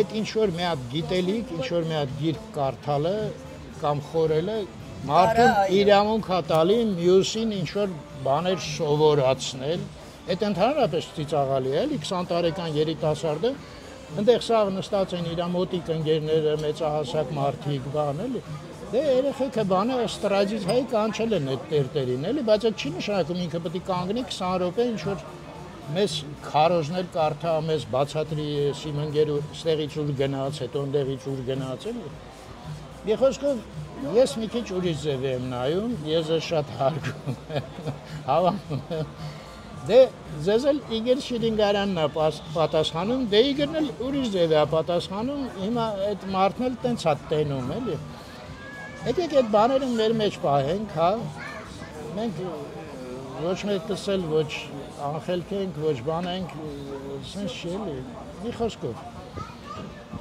այդ ինչ-որ մի հատ գիտելիք, ինչ-որ մի հատ գիրք կարդալը կամ խորելը մարդուն իրավունք է տալի մյուսին ինչ-որ բաներ սովորացնել, այդ ընդհանրապես ծիծաղալի է, էլի, 20 տարեկան երիտասարդը Ընդեղ սաղ նստած են իր մոտիկ ընկերները, մեծահասակ մարդիկ, բան, էլի։ Դե երեխեքը բանը ստրաջից հայ կանչել են այդ տերտերին, էլի, բայց այդ չի նշանակում ինքը պետք է կանգնի 20 րոպե ինչ-որ մեզ քարոզներ կարդա, մեզ բացատրի իմ ընկերը ստեղից ուր գնաց, հետո ընդեղից ուր գնաց, էլի։ Մի խոսքով ես մի քիչ ուրիշ ձև եմ նայում, ես շատ հարգում եմ, հավանում եմ։ Դե ձեզ էլ Իգոր Շիրինգարանն է պատասխանում, դե Իգորն էլ ուրիշ ձև է պատասխանում, հիմա այդ մարդն էլ տենց է տենում, էլի։ Եկեք այդ բաները մեր մեջ պահենք, հա, մենք ոչ մեկս էլ ոչ անխելք ենք, ոչ բան ենք, սենց չի էլի, մի խոսքով,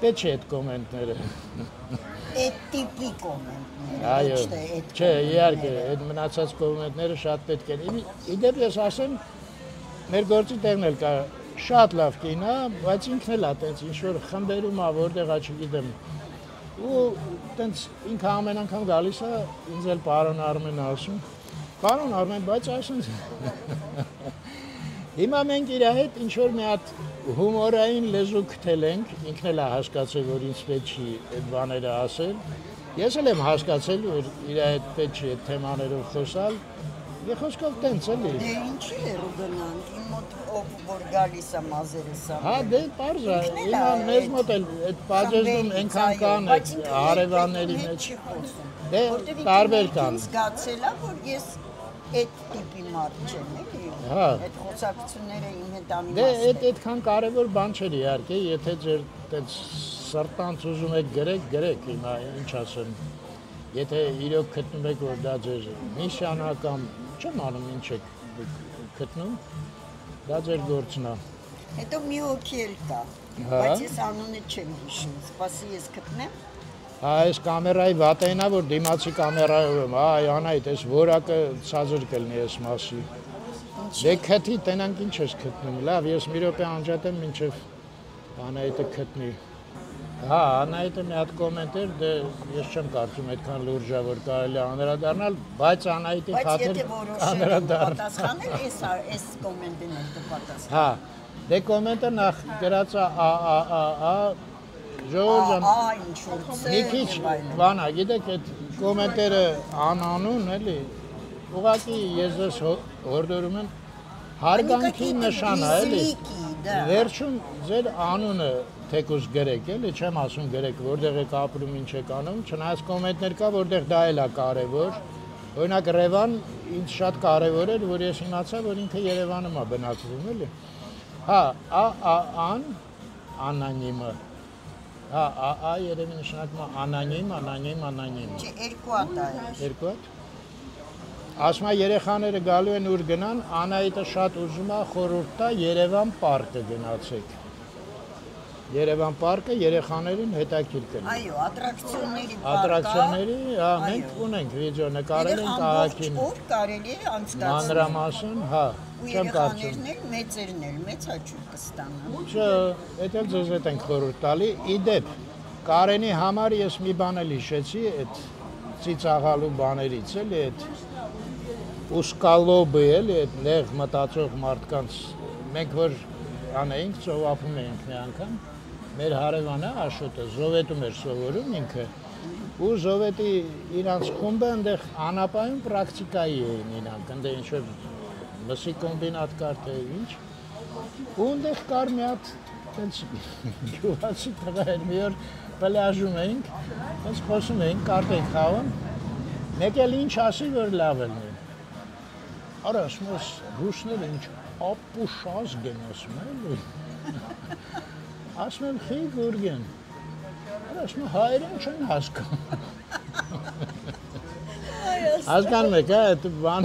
պետք չէ այդ կոմենտները։ Այդ տիպի կոմենտները, այո, չէ, իհարկե, այդ մնացած կոմենտները շատ պետք են, իդեպ ես ասեմ, մեր գործի տեղն էլ կա շատ լավ կին է, բայց ինքն էլ է տենց ինչ-որ խմբերում է, որտեղ է չգիտեմ, ու տենց ինքը ամեն անգամ գալիս է, ինձ էլ պարոն Արմենը ասում, պարոն Արմեն, բայց այսինչ, հիմա մենք իր հետ ինչ-որ մի հատ հումորային լեզու գտել ենք, ինքն էլ է հասկացել, որ ինձ պետք չի այդ բաները ասել, ես էլ եմ հասկացել, որ իր հետ պետք չի այդ թեմաներով խոսալ, Դե խոսքով տենց էլի։ Դե ինչի էր ու գնանք, իմ մոտ ով որ գալիս է մազերս է։ Հա դե պարզ է, հիմա մեզ մոտ էլ այդ բաժեզում այնքան կան այդ հարևանների մեջ։ Դե տարբեր կան։ Զգացել է, որ ես այդ տիպի մարդ չեմ, էլի։ Հա։ Այդ խոսակցությունները իմ հետ անի Դե այդքան կարևոր բան չէր իհարկե, եթե ձեր այդպես սրտանց ուզում եք գրեք, հիմա ինչ ասեմ։ Եթե իրոք գտնում եք, որ դա ձեր նշանական չեմ անում ինչ եք գտնում, դա ձեր գործն է։ Հետո մի հոգի էլ կա։ Հա։ Բայց ես անունը չեմ հիշում։ Սպասի ես գտնեմ։ Հա, այս կամերայի վատենա, որ դիմացի կամերայով եմ, այ Անահիտ, այս որակը ցածր կլինի այս մասի։ Դե քթի, տենանք ինչ ես գտնում։ Լավ, ես մի րոպե անջատեմ, մինչև Անահիտը գտնի։ Հա, Անահիտը մի հատ կոմենտ էր, դե ես չեմ կարծում այդքան լուրջ է, որ կարելի է անդրադառնալ, բայց Անահիտի խաթր անդրադառնալ։ Պատասխանել այս կոմենտին էլ կպատասխան։ Հա, դե կոմենտը նախ գրած է Ժողովուրդ մի քիչ բանա, գիտեք, այդ կոմենտերը անանուն էլի, ուղղակի ես ձեզ հորդորում եմ հարգանքի նշան է, էլի, վերջում ձեր անունը թեկուզ գրեք, էլի, չեմ ասում գրեք, որտեղ եք ապրում, ինչ եք անում, չնայած կոմենտներ կա, որտեղ դա էլ է կարևոր, օրինակ Ռևան ինձ շատ կարևոր էր, որ ես իմացա, որ ինքը Երևանում է բնակվում, էլի, հա, անանիմը, հա, երևի նշանակում է անանիմ։ Չէ, երկու հատ է։ Երկու հատ։ Ասում է երեխաները գալու են ուր գնան, Անահիտը շատ ուզում է խորհուրդ տա Երևան պարկը գնացեք։ Երևան պարկը երեխաներին հետաքրքիր կլինի։ Այո, ատրակցիոնների պարկը։ Ատրակցիոնների, հա, մենք ունենք վիդեո նկարել ենք ահագին։ Օր կարելի է անցկացնել։ Մանրամասն, հա, չեմ կարծում։ Երեխաներն էլ, մեծերն էլ, մեծ հաճույք կստանան։ Չէ, դա էլ ձեզ հետ ենք խորհուրդ տալի։ Իդեպ, Կարենի համար ես մի բան էլ հիշեցի, այդ ծիծաղալու բաներից էլի, այդ ուսկալոբը էլի, այդ նեղ մտածող մարդկանց, մենք որ անեինք, ծովափում էինք մի անգամ, մեր հարևանը Աշոտը Զովետում էր սովորում ինքը, ու Զովետի իրանց խումբը այնտեղ Անապայում պրակտիկայի էին իրանք, այնտեղ ինչ-որ մսի կոմբինատ կար թե ինչ, ու այնտեղ կար մի հատ տենց գյուղացի տղա էր, մի օր պլաժում էինք, տենց խոսում էինք, կարտ էինք խաղում, մեկ էլ ինչ ասի, որ լավ էլ նույն։ Արա, ասում ես, ռուսները ինչ ապուշազգ են ասում էլի, ասում եմ խիգ ուրգեն, արա, ասում եմ հայերեն չեն հասկանում, հասկանում եք, այդ բան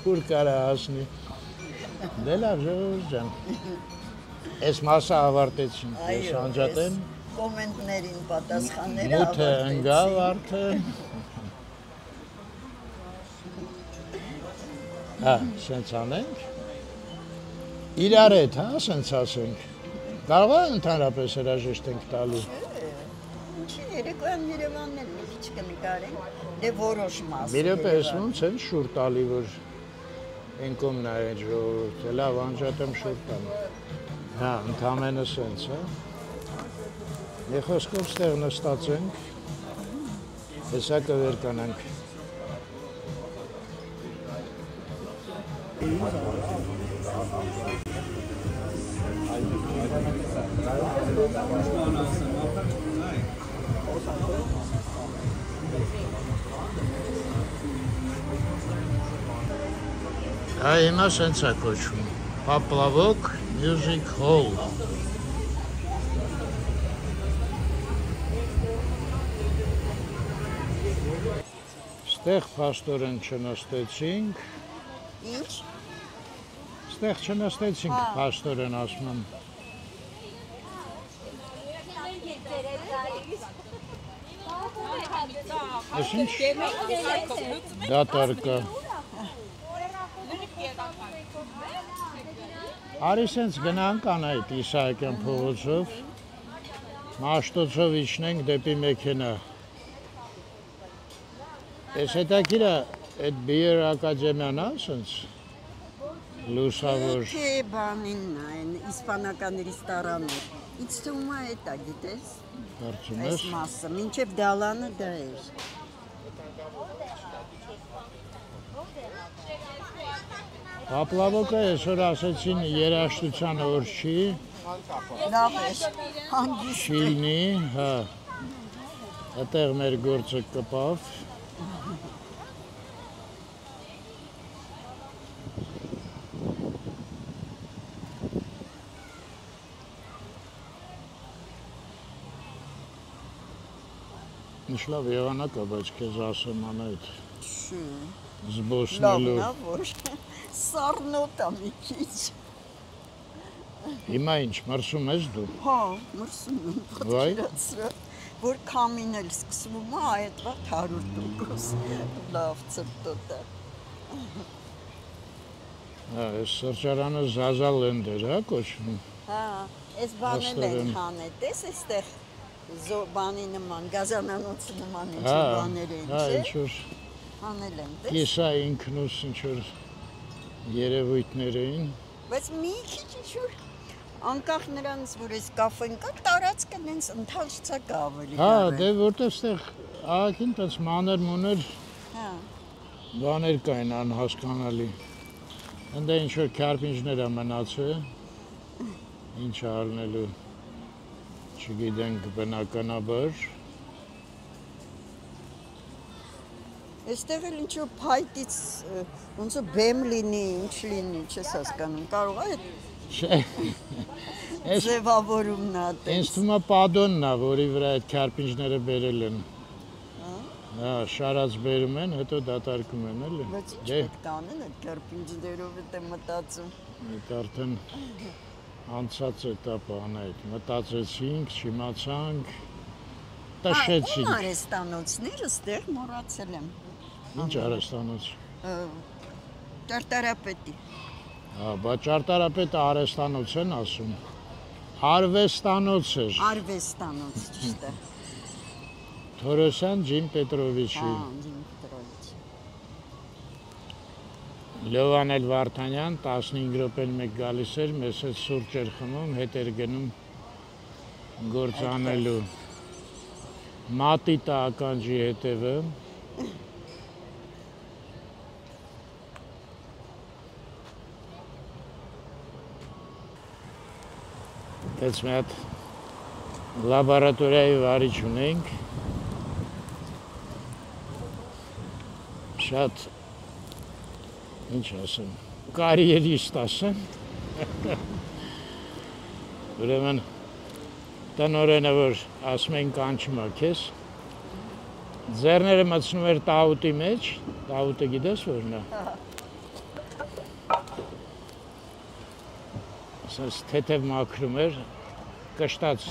ուր կարա հասնի, դե լավ ժողովուրդ ջան, այս մասը ավարտեցինք, ես անջատեմ, կոմենտներին պատասխանները մութը ընգավ արդեն, հա, սենց անենք, իրար հետ, հա, սենց ասենք, կարող է ընդհանրապես հրաժեշտ ենք տալու։ Ինչի երեկոյան Երևանն մի քիչ կնկարենք, դե որոշ մաս։ Մի րոպե ես ոնց են շուր տալի, որ ենքում նայեն ժողովուրդը, լավ անջատեմ շուր տամ։ Հա, ընդամենը սենց, հա։ Մի խոսքով ստեղ նստացենք, հեսա կվերկանանք։ Հիմա սենց է կոչվում, Պապլավոկ Music Hall։ Ստեղ փաստորեն չնստեցինք։ Ինչ։ Ստեղ չնստեցինք փաստորեն ասում եմ։ Այս ինչ դատարկա։ Արի սենց գնանք Անահիտ Իսահակյան փողոցով, Մաշտոցով իջնենք դեպի մեքենա։ Ես հետաքրքիր է այդ բիեր ակադեմիան է սենց լուսավոր։ Թե բանին այն իսպանական ռեստորաններ։ Ինձ թվում է դա գիտես։ Կարծում Այս ես։ մասը, մինչև դալանը դա էր։ Պապլավոկը այսօր ասեցին երաժշտության օր չի, Լավ էր, հանգիստ։ չիլնի, հա, այդտեղ մեր գործը կպավ։ Ինչ լավ եղանակը, բայց քեզ ասեմ Անահիտ, զբոսնելու։ Լավն է, որ սառնոտ է մի քիչ։ Հիմա ինչ, մրսում ես դու։ Հա, մրսում եմ, Վայ։ պատկերացրա, որ կամին էլ սկսվում է, այդ վաղ 100% լավ ծրտոտ է։ Հա, այս սրճարանը Զազալենդ էր, հա, կոչվում։ Հա, այս բանել են հանել, տես էստեղ բանի նման, գազանանոցի նման ինչ բաներ են, հա, չէ։ ինչ-որ Հանել են, տես։ կիսա ինքնուս ինչ-որ երևույթներ էին։ Բայց մի քիչ ինչ-որ անկախ նրանց, որ այս կաֆեն կա, տարածքը նենց ընթացցակ ավելի Հա, լավ է։ դե որտեղ ստեղ ահագին տես մանր-մուներ Հա, բաներ կային անհասկանալի։ Ընդ ինչ-որ քարպինջներ է մնացել, ինչ առնելու, չգիտենք բնականաբար։ այստեղ էլ ինչ-որ փայտից ոնց է բեմ լինի, ինչ լինի, չես հասկանում, կարող է այդ Չէ։ Այս ձևավորումն է ինձ այդպես։ թվում է պադոնն է, որի վրա այդ քարպինջները բերել են։ Հա, շարած բերում են, հետո դատարկում են, էլի։ Բայց ինչ Դե, պետք է անեն այդ կրպինջներով է մտածում։ այդ արդեն անցած էտապը անայդ, մտածեցինք, չիմացանք, Ում տաշեցինք։ արեստանոցներ ստեղ մոռացել եմ։ Ինչ արեստանոց։ Ճարտարապետի։ Հա, բայց ճարտարապետը արեստանոց են ասում։ Արվեստանոց էր։ Արվեստանոց ճիշտ է։ Թորոսյան Ջիմ Պետրովիչի։ Հա, Ջիմ Պետրովիչ։ Լևան էլ Վարդանյան 15 րոպեն մեկ գալիս էր, մեզ հետ սուրճ էր խմում, հետ էր գնում գործ անելու։ Մատիտա ականջի հետևը։ Դες մի հատ լաբորատորիայի վարիչ ունենք։ Շատ ինչ ասեմ, կարիերիստ ասեմ։ Ուրեմն տնօրենը որ ասում են կանչում է քեզ, ձեռները մտցնում էր տաուտի մեջ, տաուտը գիտես որն է։ Ասես թեթև մաքրում էր, կշտած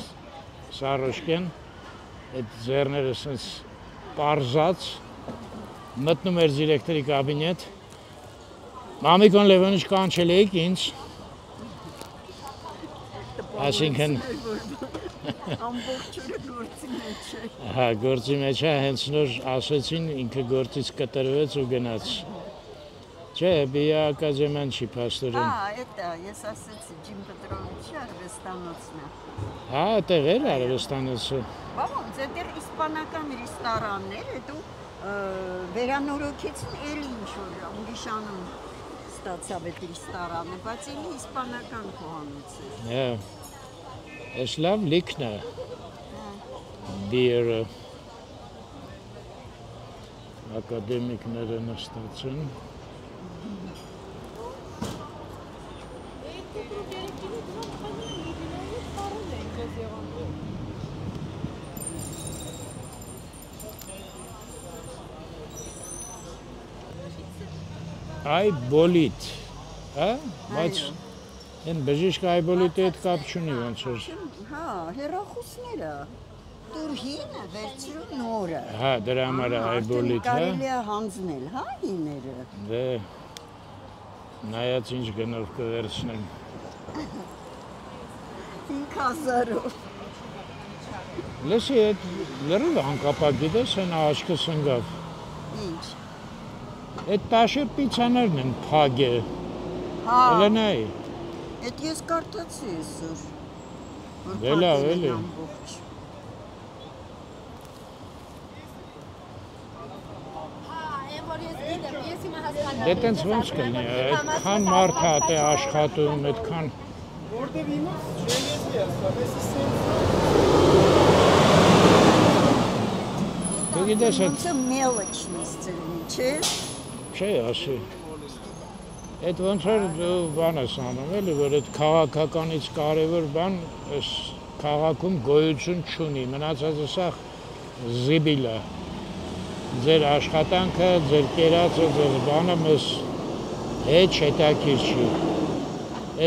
սարոշկեն, այդ ձեռները ասես պարզած, մտնում էր դիրեկտորի կաբինետ, Մամիկոն Լևոնիչ կանչել էիք ինձ, այսինքն Ամբողջ օրը գործի մեջ է։ հա, գործի մեջ է, հենց նոր ասեցին, ինքը գործից կտրվեց ու գնաց։ Չէ, բիա ակադեմիան չի փաստորեն։ Հա, դա ես ասեցի Ջիմ Պետրովիչի արվեստանոցն է։ Հա, այդտեղ էր արվեստանոցը։ Բավոց, այդտեղ իսպանական ռեստորաններ, հետո վերանորոգեցին էլ ինչ-որ ուրիշանում ստացավ այդ ռեստորանը, բայց էլի իսպանական խոհանոց է։ Հա, ես լավ լիքն է, բիերը, ակադեմիկները նստած են։ Այ բոլիտ, հա, բայց են բժիշկ այ բոլիտի հետ կապ չունի ոնց որ։ Հա, հեռախոսները, դուր հինը վերցրու նորը։ Հա, դրա համար է այ բոլիտ, հա։ Կարելի է հանձնել, հա, հիները։ Դե, նայած ինչ գնով կվերցնեմ։ 5000-ով։ Լսի, այդ լրիվ անկապակ գիտես, հեն աչքս ընկավ։ Ինչ։ Այդ տաշե պիցաներն են փագե։ Հա, Էլենայի, այդ ես կարդացի այսօր։ որ Դե լավ, փակել են էլի։ ամբողջ։ դե տենց ոնց կլինի, այդքան մարդ է ատե աշխատում, այդքան։ Որտե իմաց չեզի ասա, ես սեն Դու գիտես այդ Ոնց է մելոչնից ծրնի, չէ։ չի ասի։ Այդ ոնց որ դու բան ես անում, էլի, որ այդ քաղաքականից կարևոր բան այս քաղաքում գոյություն չունի, մնացածը սա զիբիլ է։ Ձեր աշխատանքը, ձեր կերածը, ձեր բանը մեզ հետ հետաքրքիր չի։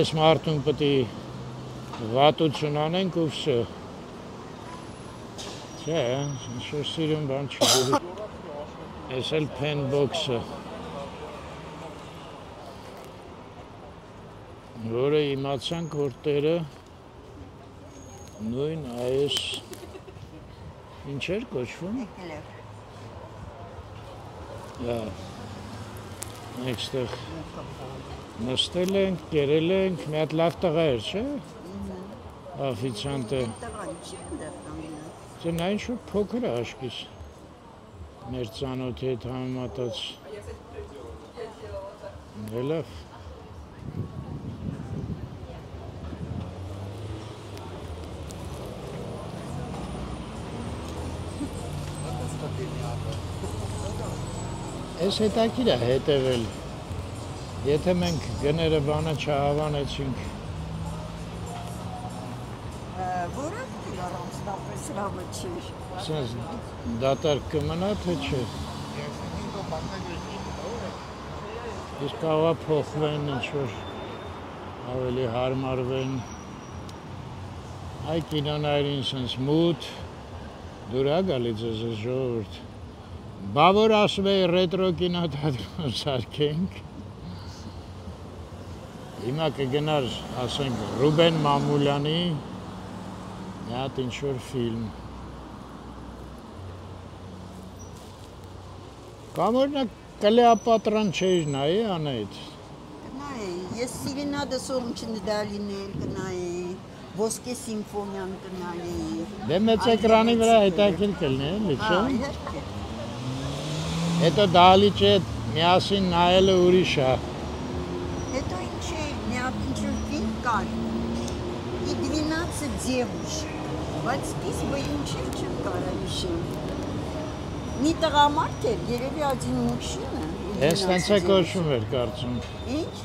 Այս մարդուն պետք է Վատություն անենք ու վսյո։ Չէ, ինչ-որ սիրուն բան չգուրի։ Ես էլ pen box-ը։ Որը իմացանք, որ տերը նույն այս ինչ էր կոչվում։ Այստեղ նստել ենք, կերել ենք, մի հատ լավ տղա էր, չէ՞։ Օֆիցիանտը։ Դա ինչ-որ փոքր է աշկիս։ Մեր ծանոթի հետ համեմատած։ Լավ։ Այս հետաքրքիր է հետևել։ Եթե մենք գները բանը չհավանեցինք։ Որը առանձնապես լավը չի։ Սենց դատարկ կմնա, թե չէ։ Իսկ կարող է փոխվեն, ինչ-որ ավելի հարմարվեն։ Այ կինոներին սենց մութ, դուր է գալի ձեզ ժողովուրդ։ Բա որ ասում էի ռետրո կինոթատրոն սարքենք։ Հիմա կգնար, ասենք, Ռուբեն Մամուլյանի մի հատ ինչ-որ ֆիլմ։ Կամ օրինակ Կլեոպատրան չէիր նայի անայդ։ Կնայի, ես Սիրենադը Սորմչինը դալինել կնայի, Ոսկե սիմֆոնյան կնայի։ Դե մեծ էկրանի վրա հետաքրքիր կլինի, էլի, չէ՞։ Հետո դալիճի հետ միասին նայելը ուրիշ է։ Հետո ինչ է, մի հատ ինչ-որ ֆիլմ կար, «И 12 девушек», բայց սկիզբը ինչ էր չեմ կարա հիշել։ Մի տղամարդ էր, երևի один мужчина։ Հենց տենց է կոչվում էր, կարծում։ Ինչ։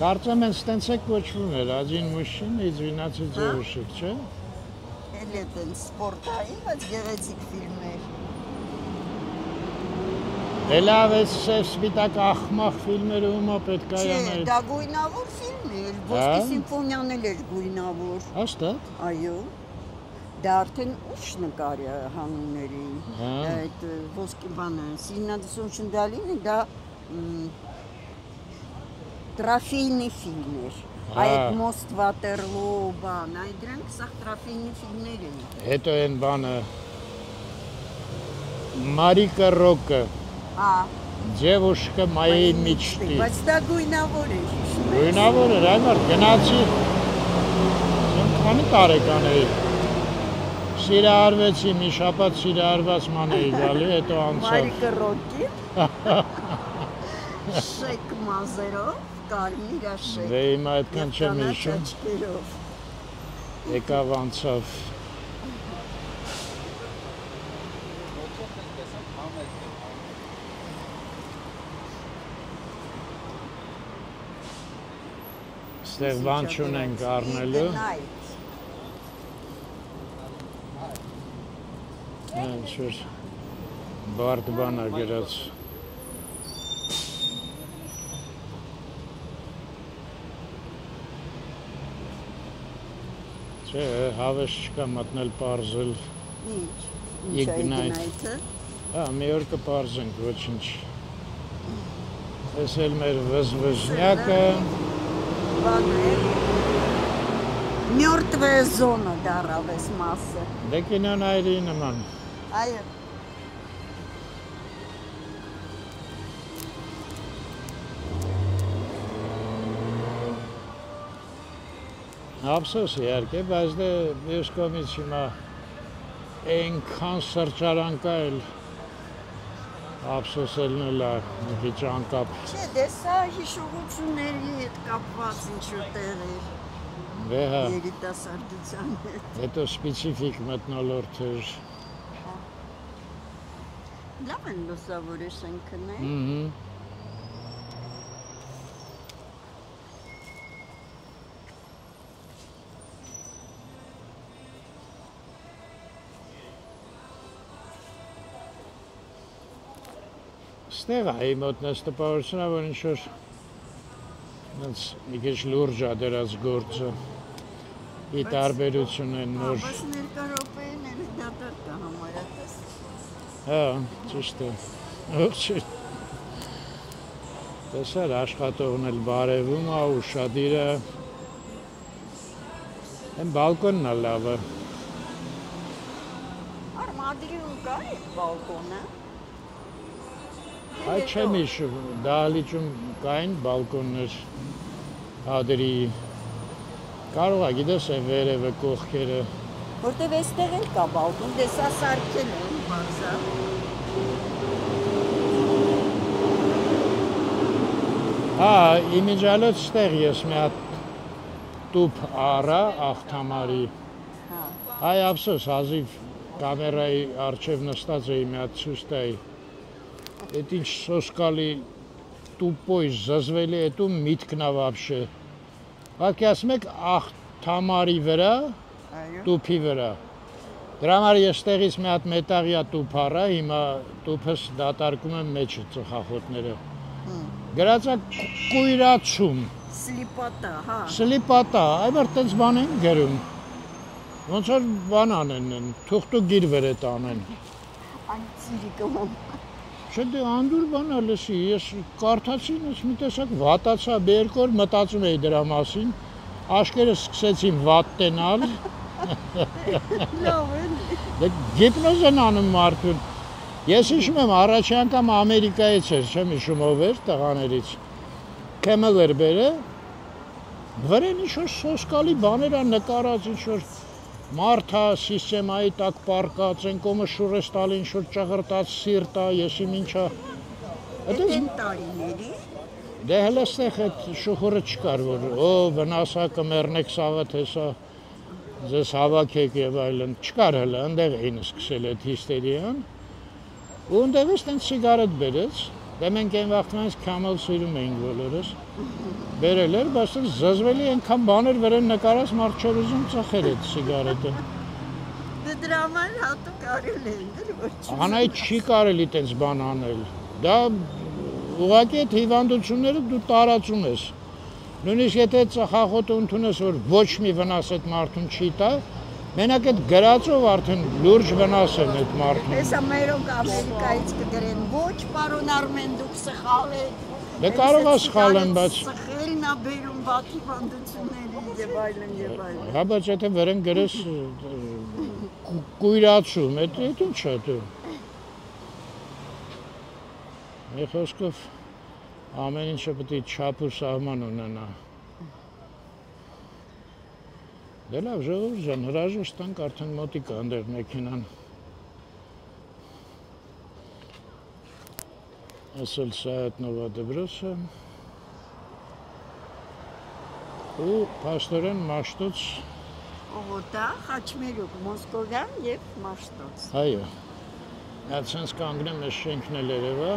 Կարծում են տենց է կոչվում էր, один мужчина и 12 девушек, չէ՞։ Էլ է տենց սպորտային, բայց գեղեցիկ ֆիլմ էր։ Դե լավ է սպիտակ ախմախ ֆիլմերը ումա պետք է Չէ, անել։ դա գույնավոր ֆիլմ էր, Ոսկե սիմֆոնյան էլ էր գույնավոր։ Հաստատ։ Այո։ Դա արդեն ուշ նկար է հանուների։ Այդ ոսկե բանը, Սիրենադը Սորմչինդալինը դա տրաֆեյնի ֆիլմ էր։ Այդ Most Waterloo բան, այդ դրանք սա տրաֆեյնի ֆիլմներ են։ Հետո են բանը Մարիկա Ռոկը։ Девушка моей мечты։ Բայց դա գույնավոր էր։ Գույնավոր էր, այմար գնացի։ Քանի տարեկան էի։ Սիրահարվեցի, մի շաբաթ սիրահարված ման էի գալի, հետո անցավ։ Մարիկա Ռոկի։ Շեկ մազերով, կարմիր աշեկ։ Դե հիմա այդքան չեմ հիշում։ Եկավ անցավ։ Ստեղ բան չունենք առնելու։ Ինչ-որ բարդ բան է գրած։ Չէ, հավես չկա մտնել պարզել։ Ինչ է Իգնայթը։ Մի օր կպարզենք, ոչինչ։ Ես էլ մեր վզվզնյակը։ Մյորտվե զոնը դարավ ես մասը։ Դե կինոնայրի նման։ Այո։ Ափսոս իհարկե, բայց դե մյուս կողմից հիմա այնքան սրճարան կա էլ ափսոսելն էլ է մի քիչ անկապ։ Չէ, դե սա հիշողությունների հետ կապված ինչ-որ տեղ էր։ Դե հա։ Երիտասարդության հետ։ Հետո սպეციფიկ մթնոլորտ էր։ Լավ են լուսավորի շենքն է։ Ստեղ է մոտ նստապահությունը, որ ինչ-որ մի քիչ լուրջ է դրած գործը։ ի տարբերություն են նոր։ Բայց ներկա րոպեին էլ դատարկ է համարատես։ Հա, ճիշտ է։ Ողջույն։ Տեսար աշխատողն էլ բարևում է, ուշադիր է։ Այն բալկոնն է լավը։ Արմադրիում կա է բալկոնը։ Այդ չեմ հիշում, դահլիճում կային բալկոններ հադրի։ Կարող է գիտես այն վերևը կողքերը։ Որտեվ այստեղ էլ կա բալկոն, դե սա սարքել են բարձա։ Հա, իմիջալոց ստեղ ես մի հատ տուփ առա աղթամարի։ Հա։ Այ ափսոս հազիվ կամերայի առջև նստած էի մի հատ ցույց տայի։ Էդ ինչ սոսկալի տուպոյ զզվելի էդ ու միտքն է вообще։ Պատկերացնում եք աղթամարի վրա, Այո։ տուփի վրա։ Դրա համար ես տեղից մի հատ մետաղյա տուփ առա, հիմա տուփս դատարկում եմ մեջը ծխախոտները։ Գրածա կույրացում։ Սլիպատա, հա։ Սլիպատա, այբար տենց բան են գրում։ Ոնց որ բան անեն, թուղթու գիր վրա տանեն։ Այն ծիրիկում։ Չէ դե անդուր բան է լսի, ես կարդացի, ես մի տեսակ վատացա, երկու օր մտածում էի դրա մասին, աշկերս սկսեցին վատ տենալ։ Լավ են։ Դե գիպնոզ են անում մարդուն։ Ես հիշում եմ առաջի անգամ Ամերիկայից էր, չեմ հիշում ով էր տղաներից։ Քեմել էր բերը, վրեն ինչ-որ սոսկալի բաներ ա նկարած, ինչ-որ մարդ ա սիստեմայի տակ պարկած, են կոմը շուրես տալի, ինչ-որ ճղրտած սիրտ ա, ես իմ ինչ ա։ Էդ են տարիների։ Դե հələ ստեղ այդ շուխուրը չկար, որ օ վնասա կմեռնեք սաղը թեսա, ձեզ հավաքեք եւ այլն, չկար հələ, ընդեղ էին սկսել այդ հիստերիան։ Ու ընդեղից տենց սիգարետ բերեց, դե մենք այն վաղտանից Camel սիրում էինք բոլորս, բերել էր, բայց զզվելի այնքան բաներ վրան նկարած մարդ չոր ուզում ծխեր այդ սիգարետը։ Դե դրա համար հատուկ արել են, դեր որ չի։ Անայ չի կարելի տենց բան անել, դա ուղղակի այդ հիվանդությունները դու տարածում ես, նույնիսկ եթե ծխախոտը ընդունես, որ ոչ մի վնաս այդ մարդուն չի տա, մենակ այդ գրածով արդեն լուրջ վնաս են այդ մարդուն։ Հեսա մերոնք Ամերիկայից կգրեն, ոչ պարոն Արմեն դուք սխալ եք։ Դե կարող է սխալ են, բայց Սխելն ա բերում բաթի վանդությունների եւ այլն եւ այլն։ հա, բայց եթե վրան գրես կույրացում, այդ ինչ է դու։ Մի խոսքով ամեն ինչը պետք է չափ ու սահման ունենա։ Դե լավ, ժողովուրդ ջան, հրաժեշտ տանք արդեն մոտիկ ա ընդեղ մեքենան։ Ասել սա այդ նովա դբրոսը։ Ու պաստորեն Մաշտոց։ Օգոտա, Խաչմերուկ, Մոսկովյան եւ Մաշտոց։ Այո։ Այդ sense կանգնեմ այս շենքն էլ երևա։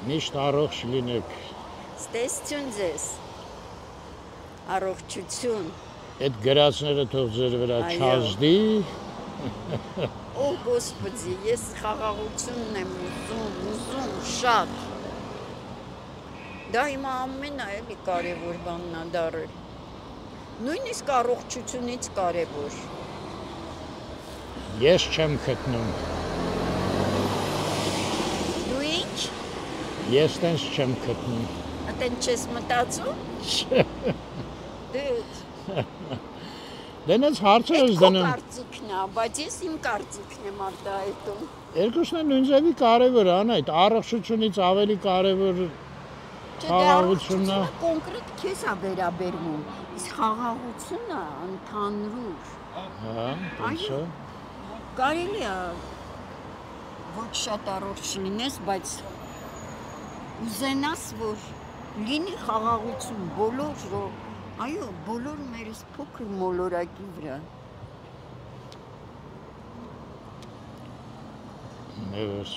Միշտ առողջ լինեք։ Ստեսություն ձեզ։ Առողջություն։ Այդ գրածները թող ձեր վրա Այո։ չազդի։ Օ, Գոսպոդի, ես խաղաղությունն եմ ուզում շատ։ Դա հիմա ամենը էլի կարևոր բանն ա դառել։ Նույնիսկ առողջությունից կարևոր։ Ես չեմ գտնում։ Դու ինչ? Ես տենց չեմ գտնում։ Ատեն չես մտածում։ Դե Դենից հարցեր ես դնում։ Կարծիքն է, բայց ես իմ կարծիքն եմ արտահայտում։ Երկուսն են նույնձևի կարևոր ան այդ առողջությունից ավելի կարևոր խաղաղությունն է։ Կոնկրետ քեզ է վերաբերվում, իսկ խաղաղությունը ընդհանուր։ Հա, ինչա։ Կարելի է ոչ շատ առողջ լինես, բայց ուզենաս, որ լինի խաղաղություն բոլոր մերս փոքր մոլորակի վրա։ Ներս։